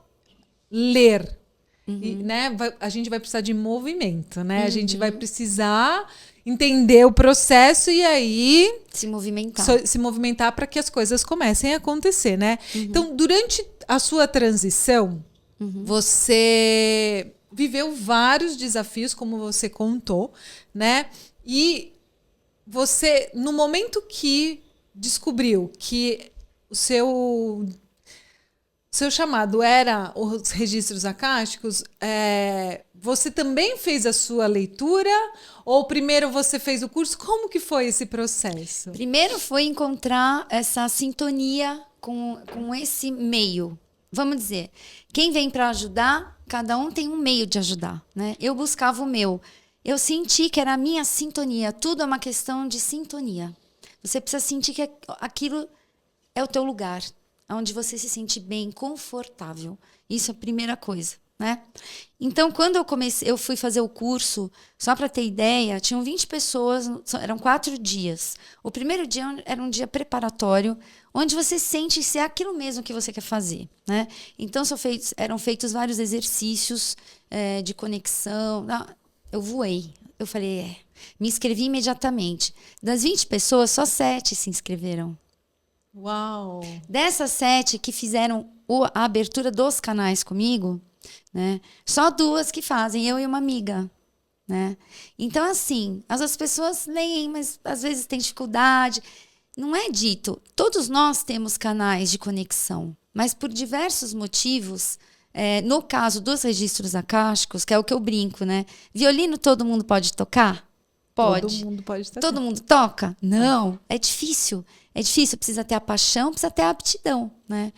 ler. E, né, a gente vai precisar de movimento, né? A gente vai precisar entender o processo e aí se movimentar para que as coisas comecem a acontecer, né? Então, durante a sua transição, você viveu vários desafios, como você contou, né? E você, no momento que descobriu que o seu chamado era os registros acásticos, você também fez a sua leitura? Ou primeiro você fez o curso? Como que foi esse processo? Primeiro foi encontrar essa sintonia com esse meio. Vamos dizer, quem vem para ajudar, cada um tem um meio de ajudar, né? Eu buscava o meu. Eu senti que era a minha sintonia. Tudo é uma questão de sintonia. Você precisa sentir que aquilo é o teu lugar, onde você se sente bem, confortável. Isso é a primeira coisa, né? Então, quando eu fui fazer o curso, só para ter ideia, tinham 20 pessoas, eram 4 dias. O primeiro dia era um dia preparatório, onde você sente se é aquilo mesmo que você quer fazer, né? Então, eram feitos vários exercícios de conexão. Eu voei. Eu falei, me inscrevi imediatamente. Das 20 pessoas, só 7 se inscreveram. Uau! Dessas 7 que fizeram a abertura dos canais comigo, né? Só 2 que fazem, eu e uma amiga, né? Então, assim, as pessoas leem, mas às vezes tem dificuldade. Não é dito. Todos nós temos canais de conexão, mas por diversos motivos, no caso dos registros acásticos, que é o que eu brinco, né? Violino todo mundo pode tocar? Pode. Todo mundo pode tocar. Todo mundo toca? Não. É difícil. É difícil, precisa ter a paixão, precisa ter a aptidão, né?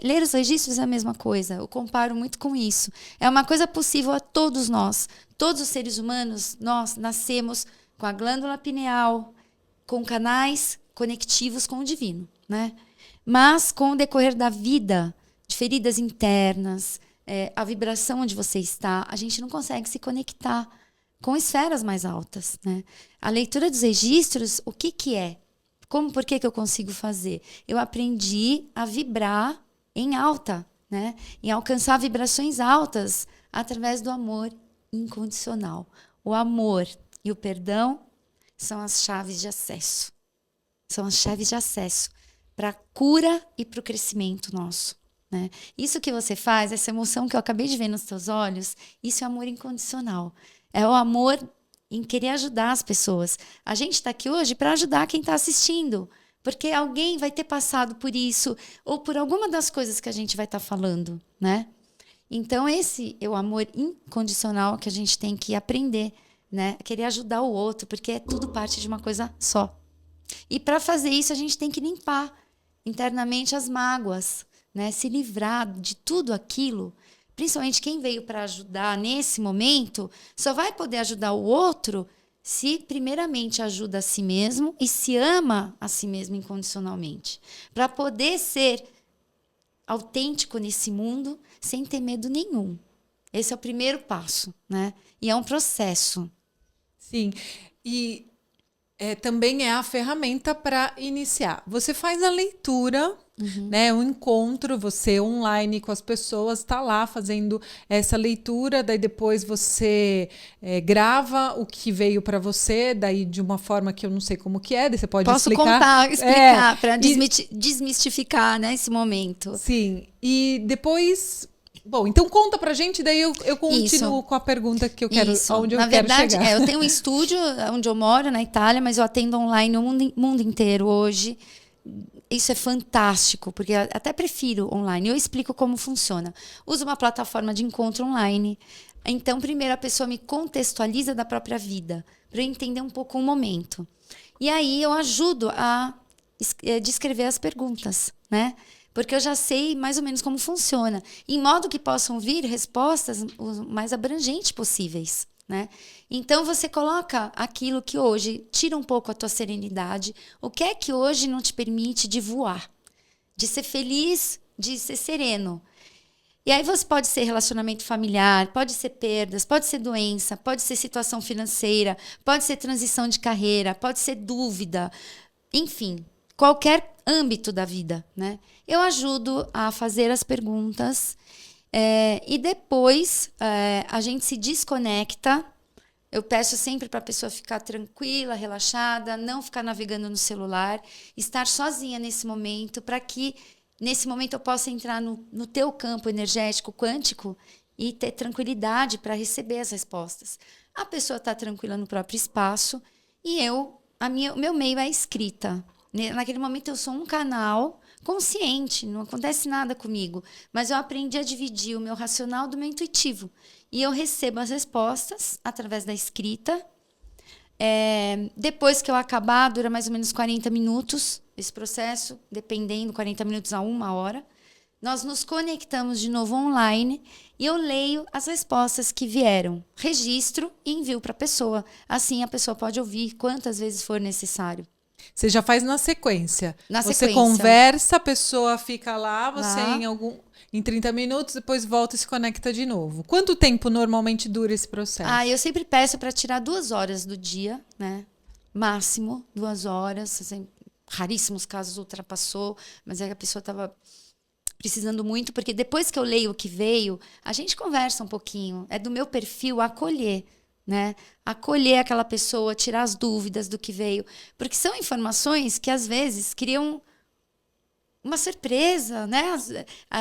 Ler os registros é a mesma coisa. Eu comparo muito com isso. É uma coisa possível a todos nós. Todos os seres humanos, nós nascemos com a glândula pineal, com canais conectivos com o divino, né? Mas, com o decorrer da vida, de feridas internas, a vibração onde você está, a gente não consegue se conectar com esferas mais altas, né? A leitura dos registros, o que é? Por que eu consigo fazer? Eu aprendi a vibrar em alta, né? Em alcançar vibrações altas através do amor incondicional. O amor e o perdão são as chaves de acesso. São as chaves de acesso para a cura e para o crescimento nosso, né? Isso que você faz, essa emoção que eu acabei de ver nos teus olhos, isso é amor incondicional. É o amor em querer ajudar as pessoas. A gente está aqui hoje para ajudar quem está assistindo, porque alguém vai ter passado por isso, ou por alguma das coisas que a gente vai estar falando, né? Então, esse é o amor incondicional que a gente tem que aprender, né? Querer ajudar o outro, porque é tudo parte de uma coisa só. E para fazer isso, a gente tem que limpar internamente as mágoas, né? Se livrar de tudo aquilo. Principalmente quem veio para ajudar nesse momento, só vai poder ajudar o outro se primeiramente ajuda a si mesmo e se ama a si mesmo incondicionalmente. Para poder ser autêntico nesse mundo sem ter medo nenhum. Esse é o primeiro passo, né? E é um processo. Sim. E também é a ferramenta para iniciar. Você faz a leitura, né? Um encontro, você online com as pessoas, está lá fazendo essa leitura, daí depois você grava o que veio para você, daí de uma forma que eu não sei como que é, daí você pode explicar para desmistificar, né, esse momento. Sim, e depois... Bom, então conta pra gente, daí eu continuo com a pergunta que eu quero, onde eu quero chegar. Na verdade, eu tenho um estúdio onde eu moro, na Itália, mas eu atendo online o mundo inteiro hoje. Isso é fantástico, porque eu até prefiro online. Eu explico como funciona. Uso uma plataforma de encontro online. Então, primeiro a pessoa me contextualiza da própria vida, para eu entender um pouco o momento. E aí eu ajudo a descrever as perguntas, né? Porque eu já sei mais ou menos como funciona, em modo que possam vir respostas os mais abrangentes possíveis, né? Então, você coloca aquilo que hoje tira um pouco a tua serenidade, o que é que hoje não te permite de voar, de ser feliz, de ser sereno. E aí você pode ser relacionamento familiar, pode ser perdas, pode ser doença, pode ser situação financeira, pode ser transição de carreira, pode ser dúvida, enfim, qualquer âmbito da vida, né? Eu ajudo a fazer as perguntas e depois a gente se desconecta. Eu peço sempre para a pessoa ficar tranquila, relaxada, não ficar navegando no celular, estar sozinha nesse momento, para que nesse momento eu possa entrar no teu campo energético quântico e ter tranquilidade para receber as respostas. A pessoa está tranquila no próprio espaço e o meu meio é a escrita. Naquele momento eu sou um canal consciente, não acontece nada comigo, mas eu aprendi a dividir o meu racional do meu intuitivo. E eu recebo as respostas através da escrita. Depois que eu acabar, dura mais ou menos 40 minutos esse processo, dependendo, 40 minutos a 1 hora. Nós nos conectamos de novo online e eu leio as respostas que vieram, registro e envio para a pessoa. Assim a pessoa pode ouvir quantas vezes for necessário. Você já faz na sequência. Na Você sequência. conversa, a pessoa fica lá, você Lá. em 30 minutos, depois volta e se conecta de novo. Quanto tempo normalmente dura esse processo? Eu sempre peço para tirar 2 horas do dia, né? Máximo 2 horas. Assim, raríssimos casos ultrapassou, mas é que a pessoa estava precisando muito, porque depois que eu leio o que veio, a gente conversa um pouquinho. É do meu perfil acolher, né? Acolher aquela pessoa, tirar as dúvidas do que veio. Porque são informações que, às vezes, criam uma surpresa, né?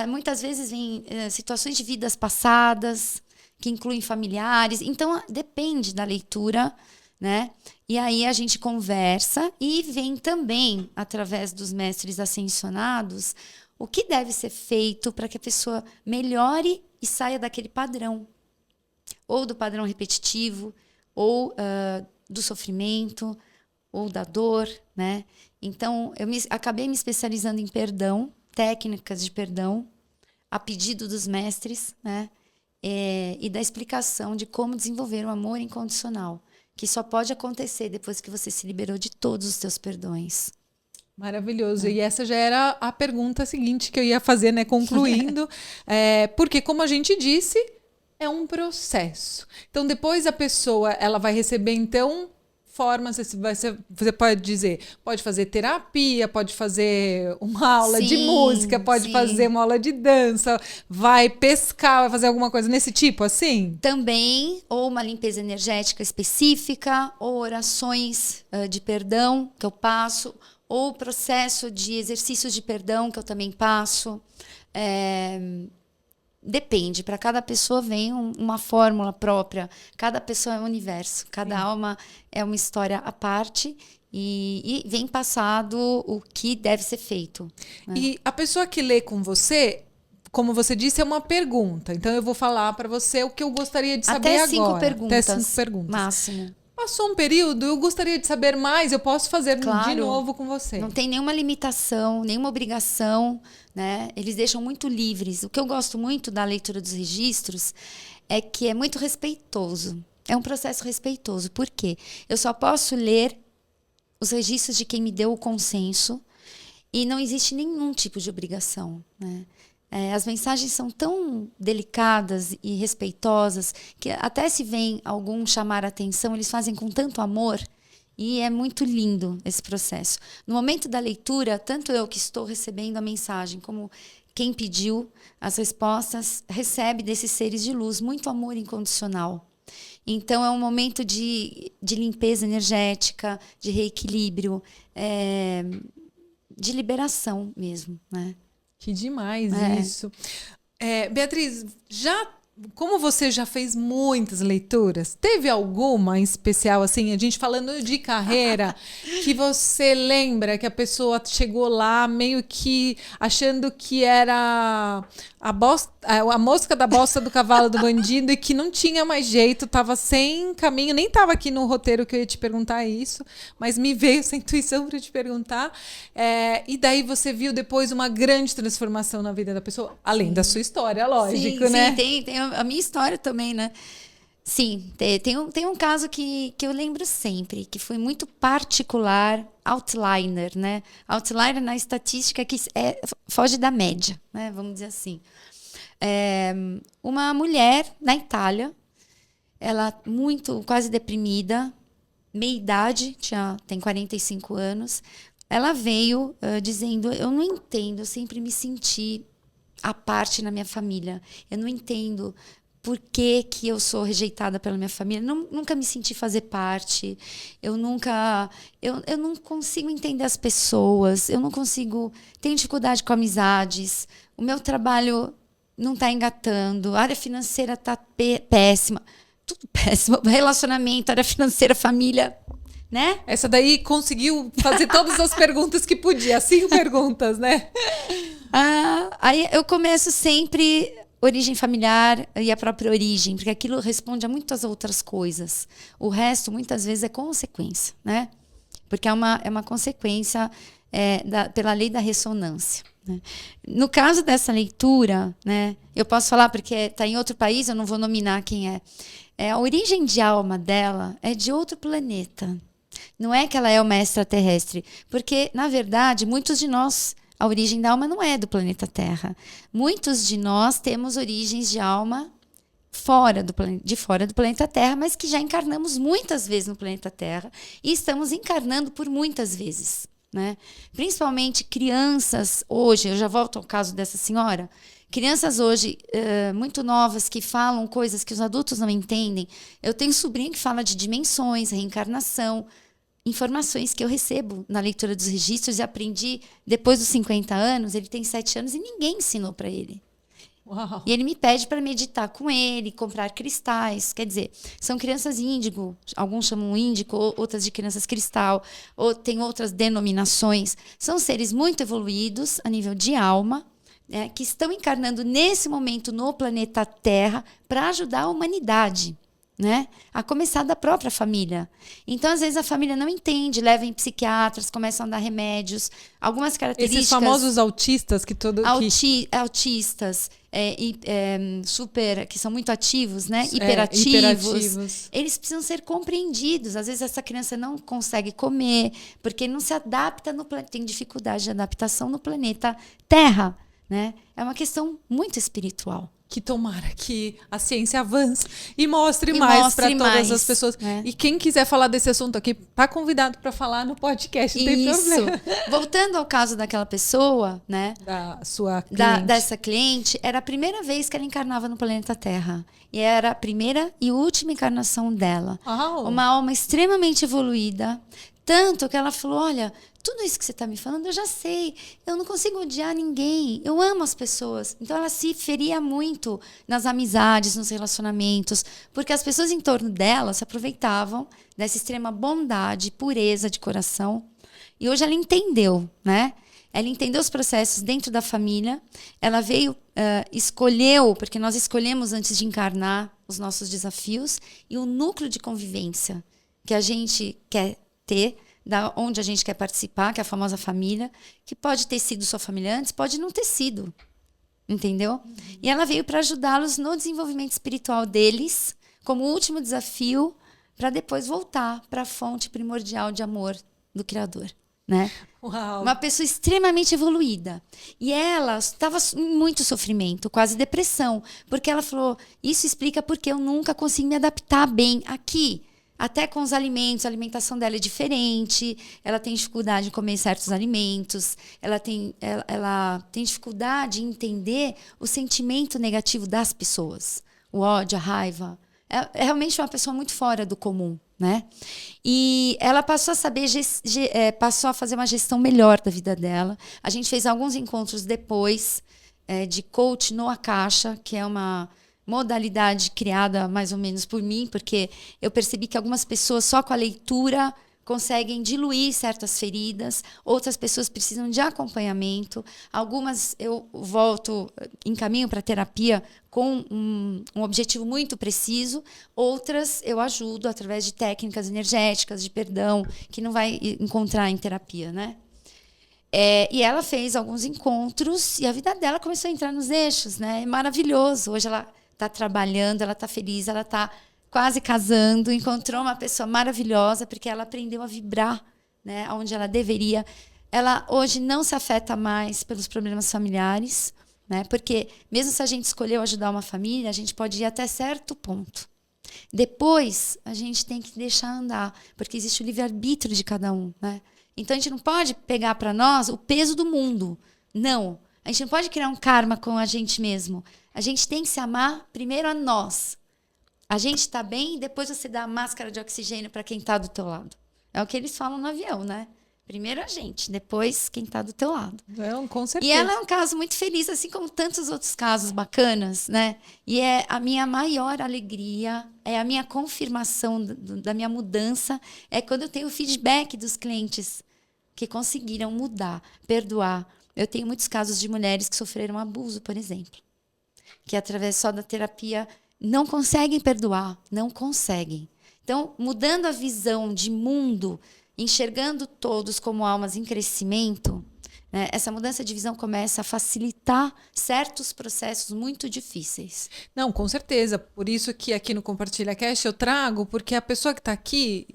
Muitas vezes vem situações de vidas passadas, que incluem familiares. Então, depende da leitura, né? E aí a gente conversa e vem também, através dos mestres ascensionados, o que deve ser feito para que a pessoa melhore e saia daquele padrão. Ou do padrão repetitivo, ou do sofrimento, ou da dor, né? Então, acabei me especializando em perdão, técnicas de perdão, a pedido dos mestres, né? E da explicação de como desenvolver o amor incondicional, que só pode acontecer depois que você se liberou de todos os seus perdões. Maravilhoso. E essa já era a pergunta seguinte que eu ia fazer, né? Concluindo. Porque, como a gente disse, é um processo. Então, depois a pessoa ela vai receber, então, formas. Você pode dizer, pode fazer terapia, pode fazer uma aula de música, pode fazer uma aula de dança, vai pescar, vai fazer alguma coisa nesse tipo, assim? Também, ou uma limpeza energética específica, ou orações de perdão que eu passo, ou processo de exercícios de perdão que eu também passo. Depende, para cada pessoa vem uma fórmula própria. Cada pessoa é um universo, cada alma é uma história à parte e vem passado o que deve ser feito. Né? E a pessoa que lê com você, como você disse, é uma pergunta. Então eu vou falar para você o que eu gostaria de saber Até agora. 5 perguntas. Até 5 perguntas. Máximo. Passou um período, eu gostaria de saber mais, eu posso fazer de novo com você. Não tem nenhuma limitação, nenhuma obrigação, né? Eles deixam muito livres. O que eu gosto muito da leitura dos registros é que é muito respeitoso. É um processo respeitoso. Por quê? Eu só posso ler os registros de quem me deu o consenso e não existe nenhum tipo de obrigação, né? As mensagens são tão delicadas e respeitosas que até se vem algum chamar a atenção, eles fazem com tanto amor e é muito lindo esse processo. No momento da leitura, tanto eu que estou recebendo a mensagem como quem pediu as respostas, recebe desses seres de luz muito amor incondicional. Então, é um momento de limpeza energética, de reequilíbrio, de liberação mesmo, né? Que demais isso. Beatriz, como você já fez muitas leituras, teve alguma em especial, assim, a gente falando de carreira, que você lembra que a pessoa chegou lá meio que achando que era a mosca da bosta do cavalo do bandido e que não tinha mais jeito, estava sem caminho, nem estava aqui no roteiro que eu ia te perguntar isso, mas me veio essa intuição para te perguntar. E daí você viu depois uma grande transformação na vida da pessoa, além da sua história, lógico, né? Sim, tem a minha história também, né? Sim, tem um caso que eu lembro sempre, que foi muito particular, outliner, né? Outliner na estatística que foge da média, né? Vamos dizer assim. Uma mulher na Itália, ela quase deprimida, meia idade, tem 45 anos, ela veio dizendo, eu não entendo, eu sempre me senti à parte na minha família, eu não entendo por que eu sou rejeitada pela minha família, nunca me senti fazer parte, eu não consigo entender as pessoas, tenho dificuldade com amizades, o meu trabalho não está engatando, a área financeira está péssima, tudo péssimo, relacionamento, área financeira, família, né? Essa daí conseguiu fazer todas as perguntas que podia, 5 perguntas, né? Aí eu começo sempre origem familiar e a própria origem, porque aquilo responde a muitas outras coisas. O resto, muitas vezes, é consequência, né? Porque é uma consequência pela lei da ressonância. Né? No caso dessa leitura, né, eu posso falar porque está em outro país, eu não vou nominar quem é. A origem de alma dela é de outro planeta. Não é que ela é uma extraterrestre, porque, na verdade, muitos de nós, a origem da alma não é do planeta Terra. Muitos de nós temos origens de alma de fora do planeta Terra, mas que já encarnamos muitas vezes no planeta Terra e estamos encarnando por muitas vezes, né? Principalmente crianças hoje, eu já volto ao caso dessa senhora, crianças hoje muito novas que falam coisas que os adultos não entendem. Eu tenho um sobrinho que fala de dimensões, reencarnação, informações que eu recebo na leitura dos registros e aprendi depois dos 50 anos. Ele tem 7 anos e ninguém ensinou para ele. Uau. E ele me pede para meditar com ele, comprar cristais. Quer dizer, são crianças índigo, alguns chamam índico, outras de crianças cristal, ou tem outras denominações. São seres muito evoluídos a nível de alma, né, que estão encarnando nesse momento no planeta Terra para ajudar a humanidade. Né? A começar da própria família. Então, às vezes, a família não entende, leva em psiquiatras, começam a dar remédios. Algumas características... Esses famosos autistas que todo... Autistas, que são muito ativos, né? Hiperativos. Eles precisam ser compreendidos. Às vezes, essa criança não consegue comer, porque não se adapta no planeta, tem dificuldade de adaptação no planeta Terra. Né? É uma questão muito espiritual. Que tomara que a ciência avance e mostre mais para todas as pessoas. Né? E quem quiser falar desse assunto aqui, tá convidado para falar no podcast, não tem problema. Voltando ao caso daquela pessoa, né? Da sua cliente. Dessa cliente, era a primeira vez que ela encarnava no planeta Terra. E era a primeira e última encarnação dela. Oh. Uma alma extremamente evoluída. Tanto que ela falou, olha, tudo isso que você está me falando, eu já sei. Eu não consigo odiar ninguém. Eu amo as pessoas. Então, ela se feria muito nas amizades, nos relacionamentos, porque as pessoas em torno dela se aproveitavam dessa extrema bondade, pureza de coração. E hoje ela entendeu, né? Ela entendeu os processos dentro da família. Ela veio, escolheu, porque nós escolhemos antes de encarnar os nossos desafios, e o núcleo de convivência que a gente quer ter, da onde a gente quer participar, que é a famosa família, que pode ter sido sua família antes, pode não ter sido. Entendeu? Uhum. E ela veio para ajudá-los no desenvolvimento espiritual deles, como último desafio, para depois voltar para a fonte primordial de amor do Criador. Né? Uau. Uma pessoa extremamente evoluída. E ela estava em muito sofrimento, quase depressão, porque ela falou, isso explica porque eu nunca consegui me adaptar bem aqui. Até com os alimentos, a alimentação dela é diferente, ela tem dificuldade em comer certos alimentos, ela tem dificuldade em entender o sentimento negativo das pessoas, o ódio, a raiva. É realmente uma pessoa muito fora do comum, né? E ela passou a saber, passou a fazer uma gestão melhor da vida dela. A gente fez alguns encontros depois de coach no Akasha, que é uma modalidade criada mais ou menos por mim, porque eu percebi que algumas pessoas só com a leitura conseguem diluir certas feridas, outras pessoas precisam de acompanhamento, algumas eu encaminho para terapia com um objetivo muito preciso, outras eu ajudo através de técnicas energéticas, de perdão, que não vai encontrar em terapia, né? E ela fez alguns encontros e a vida dela começou a entrar nos eixos, né? É maravilhoso. Hoje ela está trabalhando, ela está feliz, ela está quase casando, encontrou uma pessoa maravilhosa, porque ela aprendeu a vibrar, né, onde ela deveria. Ela hoje não se afeta mais pelos problemas familiares, né, porque mesmo se a gente escolheu ajudar uma família, a gente pode ir até certo ponto. Depois, a gente tem que deixar andar, porque existe o livre-arbítrio de cada um. Né? Então, a gente não pode pegar para nós o peso do mundo. Não. A gente não pode criar um karma com a gente mesmo. A gente tem que se amar primeiro a nós. A gente está bem e depois você dá a máscara de oxigênio para quem está do teu lado. É o que eles falam no avião, né? Primeiro a gente, depois quem está do teu lado. Com certeza. E ela é um caso muito feliz, assim como tantos outros casos bacanas, né? E é a minha maior alegria, é a minha confirmação da minha mudança, é quando eu tenho o feedback dos clientes que conseguiram mudar, perdoar. Eu tenho muitos casos de mulheres que sofreram abuso, por exemplo, que através só da terapia não conseguem perdoar, não conseguem. Então, mudando a visão de mundo, enxergando todos como almas em crescimento, né, essa mudança de visão começa a facilitar certos processos muito difíceis. Não, com certeza. Por isso que aqui no Compartilha Cast eu trago, porque a pessoa que está aqui,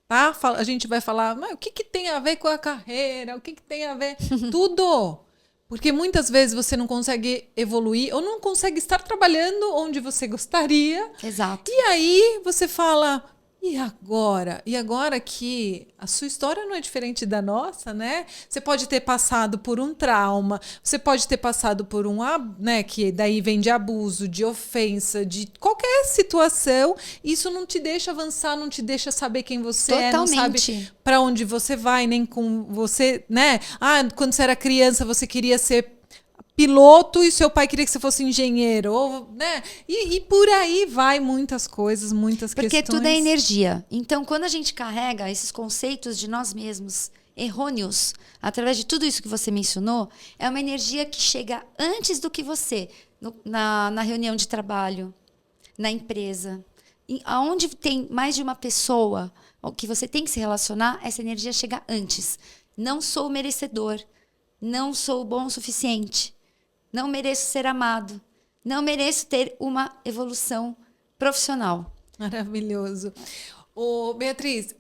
tá? A gente vai falar, mas o que que tem a ver com a carreira? O que que tem a ver? Tudo! Porque muitas vezes você não consegue evoluir ou não consegue estar trabalhando onde você gostaria. Exato. E aí você fala, e agora? E agora que a sua história não é diferente da nossa, né? Você pode ter passado por um trauma, você pode ter passado por né, que daí vem de abuso, de ofensa, de qualquer situação. Isso não te deixa avançar, não te deixa saber quem você é, não sabe para onde você vai, nem com você, né? Quando você era criança, você queria ser piloto e seu pai queria que você fosse engenheiro, ou, né? E por aí vai muitas coisas, muitas questões. Porque tudo é energia. Então, quando a gente carrega esses conceitos de nós mesmos errôneos, através de tudo isso que você mencionou, é uma energia que chega antes do que você, na reunião de trabalho, na empresa. Aonde tem mais de uma pessoa que você tem que se relacionar, essa energia chega antes. Não sou merecedor, não sou bom o suficiente. Não mereço ser amado. Não mereço ter uma evolução profissional. Maravilhoso. Beatriz,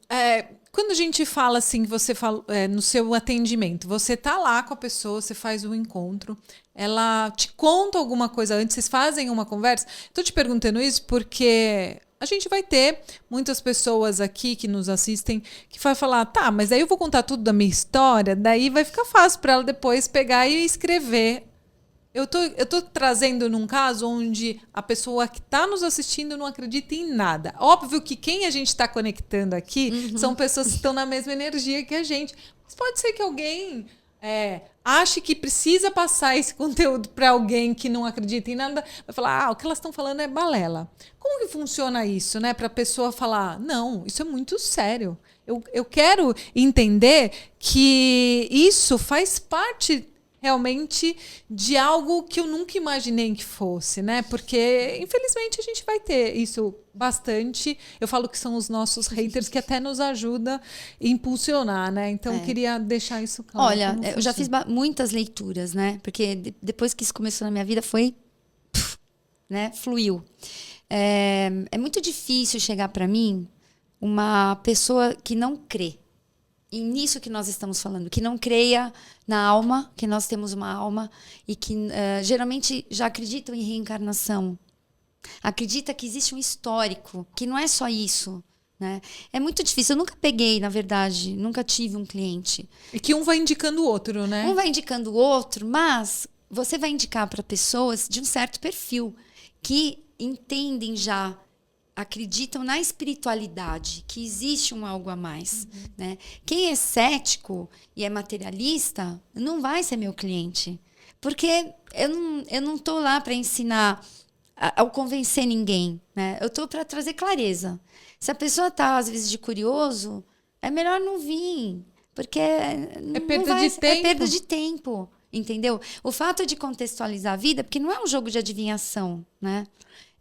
quando a gente fala assim, você fala no seu atendimento, você tá lá com a pessoa, você faz um encontro, ela te conta alguma coisa antes, vocês fazem uma conversa? Estou te perguntando isso porque a gente vai ter muitas pessoas aqui que nos assistem que vai falar, tá, mas aí eu vou contar tudo da minha história, daí vai ficar fácil para ela depois pegar e escrever. Eu tô trazendo num caso onde a pessoa que está nos assistindo não acredita em nada. Óbvio que quem a gente está conectando aqui são pessoas que estão na mesma energia que a gente. Mas pode ser que alguém ache que precisa passar esse conteúdo para alguém que não acredita em nada. Vai falar, o que elas estão falando é balela. Como que funciona isso, né? Para a pessoa falar, não, isso é muito sério. Eu quero entender que isso faz parte realmente de algo que eu nunca imaginei que fosse, né? Porque, infelizmente, a gente vai ter isso bastante. Eu falo que são os nossos haters que até nos ajudam a impulsionar, né? Então, eu queria deixar isso claro. Olha, eu já fiz muitas leituras, né? Porque depois que isso começou na minha vida, né? Fluiu. É muito difícil chegar para mim uma pessoa que não crê. E nisso que nós estamos falando, que não creia na alma, que nós temos uma alma e que geralmente já acreditam em reencarnação. Acredita que existe um histórico, que não é só isso, né? É muito difícil. Eu nunca peguei, na verdade, nunca tive um cliente. E que um vai indicando o outro, né? Um vai indicando o outro, mas você vai indicar para pessoas de um certo perfil que entendem já, acreditam na espiritualidade, que existe um algo a mais. Né? Quem é cético e é materialista não vai ser meu cliente. Porque eu não estou lá para ensinar ou convencer ninguém. Né? Eu estou para trazer clareza. Se a pessoa está, às vezes, de curioso, é melhor não vir. Porque é perda de tempo. É perda de tempo. Entendeu? O fato de contextualizar a vida, porque não é um jogo de adivinhação. Né?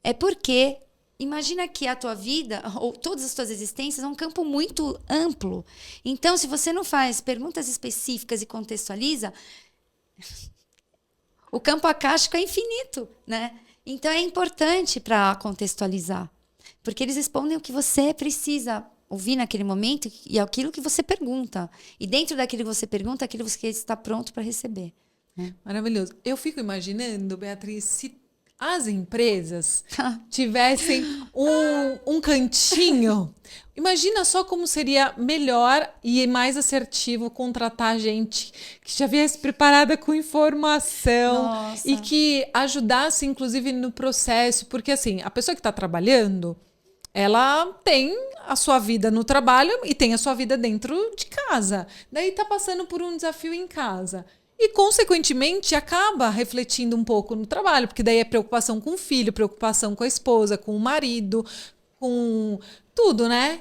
É porque imagina que a tua vida, ou todas as tuas existências, é um campo muito amplo. Então, se você não faz perguntas específicas e contextualiza, o campo acástico é infinito, né? Então, é importante para contextualizar. Porque eles respondem o que você precisa ouvir naquele momento e aquilo que você pergunta. E dentro daquilo que você pergunta, aquilo que você está pronto para receber. Né? Maravilhoso. Eu fico imaginando, Beatriz, se as empresas tivessem um cantinho, imagina só como seria melhor e mais assertivo contratar gente que já viesse preparada com informação. Nossa. E que ajudasse, inclusive, no processo. Porque, assim, a pessoa que está trabalhando, ela tem a sua vida no trabalho e tem a sua vida dentro de casa. Daí está passando por um desafio em casa. E, consequentemente, acaba refletindo um pouco no trabalho, porque daí é preocupação com o filho, preocupação com a esposa, com o marido, com tudo, né?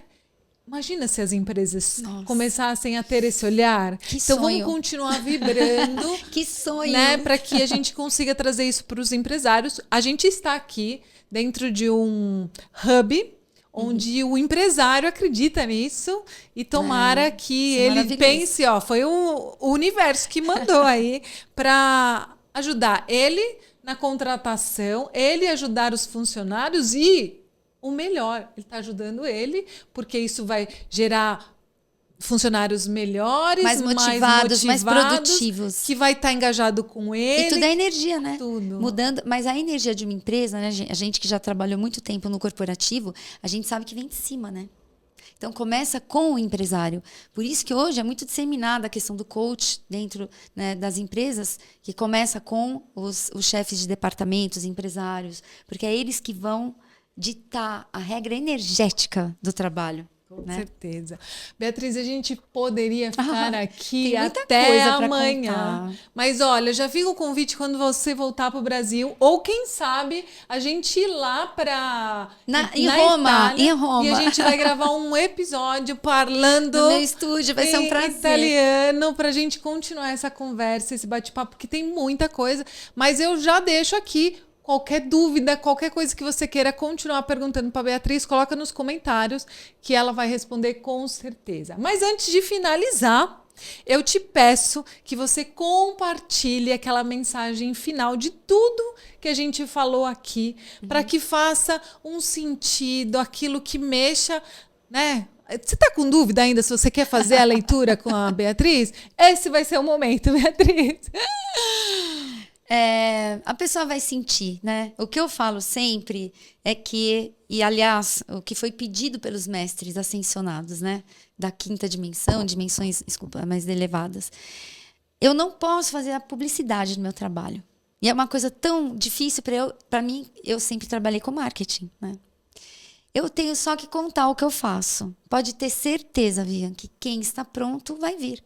Imagina se as empresas começassem a ter esse olhar. Que então, sonho. vamos continuar vibrando. Que sonho! Né, para que a gente consiga trazer isso para os empresários. A gente está aqui dentro de um hub onde o empresário acredita nisso e tomara que ele pense, foi o universo que mandou aí para ajudar ele na contratação, ele ajudar os funcionários e o melhor. Ele está ajudando ele, porque isso vai gerar funcionários melhores, mais motivados, mais produtivos. Que vai estar engajado com ele. E tudo é energia, né? Tudo. Mudando, mas a energia de uma empresa, né? A gente que já trabalhou muito tempo no corporativo, a gente sabe que vem de cima, né? Então, começa com o empresário. Por isso que hoje é muito disseminada a questão do coach dentro, né, das empresas, que começa com os chefes de departamentos, empresários, porque é eles que vão ditar a regra energética do trabalho. Com né? certeza. Beatriz, a gente poderia ficar aqui tem muita até coisa pra amanhã. contar. Mas olha, já fica o convite quando você voltar para o Brasil, ou quem sabe a gente ir lá para em Roma, Itália, em Roma. e a gente vai gravar um episódio falando no meu estúdio, vai ser um prazer. Italiano, para a gente continuar essa conversa, esse bate-papo, porque tem muita coisa. Mas eu já deixo aqui. Qualquer dúvida, qualquer coisa que você queira continuar perguntando para a Beatriz, coloca nos comentários que ela vai responder com certeza. Mas antes de finalizar, eu te peço que você compartilhe aquela mensagem final de tudo que a gente falou aqui, para que faça um sentido, aquilo que mexa, né? Você está com dúvida ainda se você quer fazer a leitura com a Beatriz? Esse vai ser o momento, Beatriz. A pessoa vai sentir, né? O que eu falo sempre é que, e aliás, o que foi pedido pelos mestres ascensionados, né? Da quinta dimensão, dimensões, desculpa, mais elevadas. Eu não posso fazer a publicidade do meu trabalho. E é uma coisa tão difícil para mim, eu sempre trabalhei com marketing, né? Eu tenho só que contar o que eu faço. Pode ter certeza, Vivian, que quem está pronto vai vir.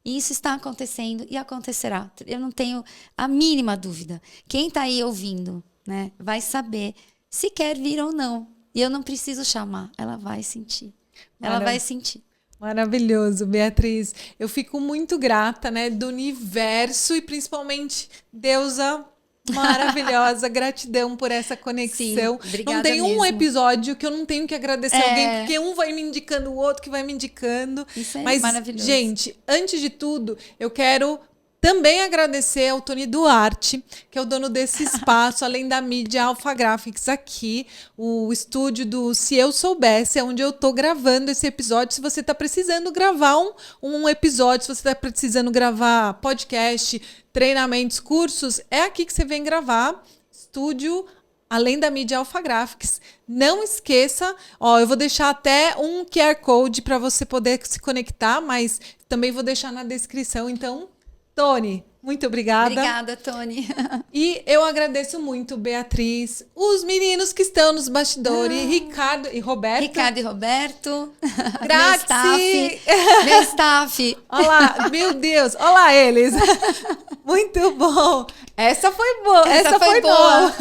E isso está acontecendo e acontecerá. Eu não tenho a mínima dúvida. Quem está aí ouvindo, né, vai saber se quer vir ou não. E eu não preciso chamar. Ela vai sentir. Ela vai sentir. Maravilhoso, Beatriz. Eu fico muito grata, né, do universo e principalmente deusa maravilhosa. Gratidão por essa conexão. Sim, obrigada não tem mesmo. um episódio que eu não tenho que agradecer alguém, porque um vai me indicando o outro que vai me indicando. Isso é Mas, maravilhoso. gente, antes de tudo, eu quero também agradecer ao Tony Duarte, que é o dono desse espaço, além da mídia Alpha Graphics aqui, o estúdio do Se Eu Soubesse, é onde eu tô gravando esse episódio. Se você tá precisando gravar um episódio, se você tá precisando gravar podcast, treinamentos, cursos, é aqui que você vem gravar. Estúdio além da mídia Alpha Graphics. Não esqueça, eu vou deixar até um QR Code para você poder se conectar, mas também vou deixar na descrição. Então, Tony, muito obrigada. Obrigada, Tony. E eu agradeço muito, Beatriz, os meninos que estão nos bastidores, Ricardo e Roberto. Ricardo e Roberto. Grazie. Meu staff. Olá, meu Deus, olá eles. Muito bom. Essa foi boa. Essa foi boa.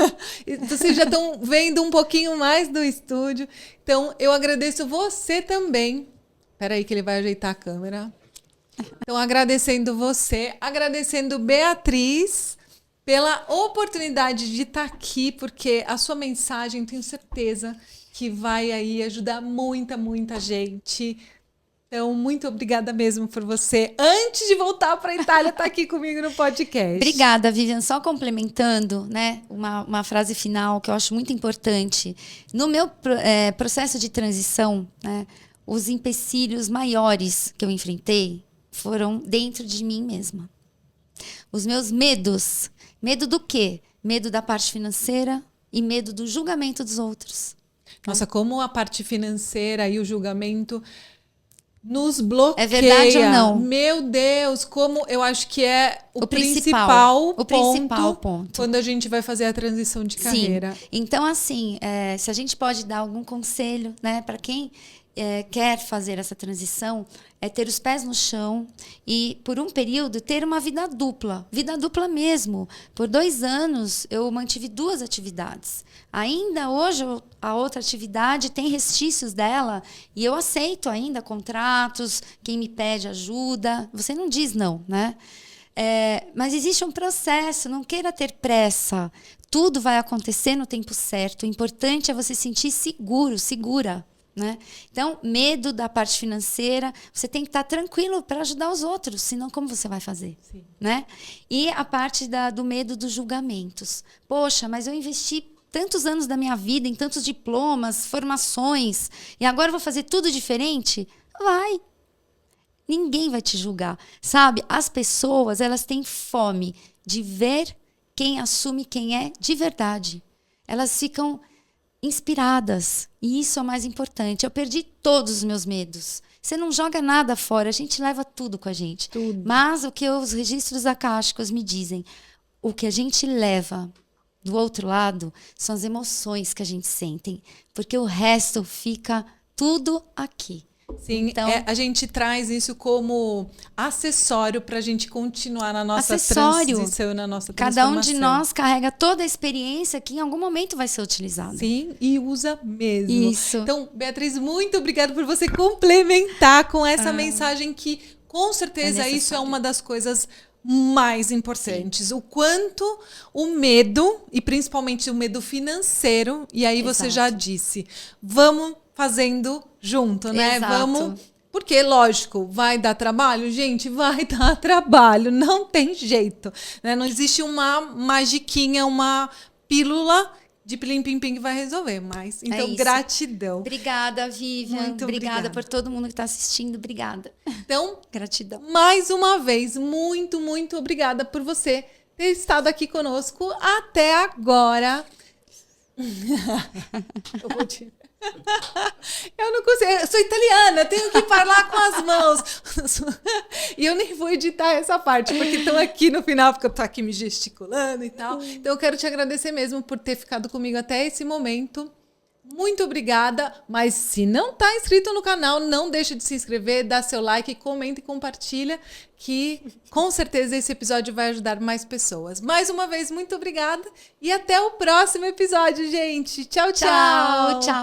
Vocês já estão vendo um pouquinho mais do estúdio. Então, eu agradeço você também. Espera aí que ele vai ajeitar a câmera. Então, agradecendo você, agradecendo Beatriz pela oportunidade de estar aqui, porque a sua mensagem, tenho certeza que vai aí ajudar muita gente. Então, muito obrigada mesmo por você. Antes de voltar para a Itália, estar aqui comigo no podcast. Obrigada, Vivian. Só complementando, né, uma frase final que eu acho muito importante. No meu processo de transição, né, os empecilhos maiores que eu enfrentei foram dentro de mim mesma. Os meus medos. Medo do quê? Medo da parte financeira e medo do julgamento dos outros. Nossa, como a parte financeira e o julgamento nos bloqueia. É verdade ou não? Meu Deus, como eu acho que é o principal ponto quando a gente vai fazer a transição de carreira. Sim. Então, assim, se a gente pode dar algum conselho, né, para quem quer fazer essa transição, é ter os pés no chão e, por um período, ter uma vida dupla mesmo. Por 2 anos, eu mantive 2 atividades. Ainda hoje, a outra atividade tem restícios dela e eu aceito ainda contratos, quem me pede ajuda. Você não diz não, né? Mas existe um processo, não queira ter pressa. Tudo vai acontecer no tempo certo. O importante é você se sentir segura. Né? Então, medo da parte financeira, você tem que estar tranquilo para ajudar os outros, senão como você vai fazer? Né? E a parte do medo dos julgamentos. Poxa, mas eu investi tantos anos da minha vida, em tantos diplomas, formações, e agora eu vou fazer tudo diferente? Vai. Ninguém vai te julgar, sabe? As pessoas, elas têm fome de ver quem assume quem é de verdade. Elas ficam inspiradas, e isso é o mais importante. Eu perdi todos os meus medos. Você não joga nada fora, a gente leva tudo com a gente. Tudo. Mas o que os registros akáshicos me dizem, o que a gente leva do outro lado são as emoções que a gente sente, porque o resto fica tudo aqui. Sim, então, a gente traz isso como acessório para a gente continuar na nossa transição, na nossa transformação. Cada um de nós carrega toda a experiência que em algum momento vai ser utilizada. Sim, e usa mesmo. Isso. Então, Beatriz, muito obrigada por você complementar com essa mensagem que, com certeza, isso é uma das coisas mais importantes. Sim. O quanto o medo, e principalmente o medo financeiro, e aí você já disse, vamos fazendo junto, né? Exato. Vamos, porque lógico, vai dar trabalho, gente, vai dar trabalho, não tem jeito, né? Não existe uma magiquinha, uma pílula de plim-pim-pim que vai resolver, mas então gratidão. Obrigada, Vivian. Muito obrigada por todo mundo que está assistindo. Obrigada. Então, gratidão. Mais uma vez, muito, muito obrigada por você ter estado aqui conosco até agora. Eu não consigo, eu sou italiana, tenho que falar com as mãos. E eu nem vou editar essa parte, porque estão aqui no final, porque eu tô aqui me gesticulando e tal. Então eu quero te agradecer mesmo por ter ficado comigo até esse momento. Muito obrigada, mas se não está inscrito no canal, não deixe de se inscrever, dá seu like, comenta e compartilha, que com certeza esse episódio vai ajudar mais pessoas. Mais uma vez, muito obrigada e até o próximo episódio, gente. Tchau, tchau. Tchau, tchau.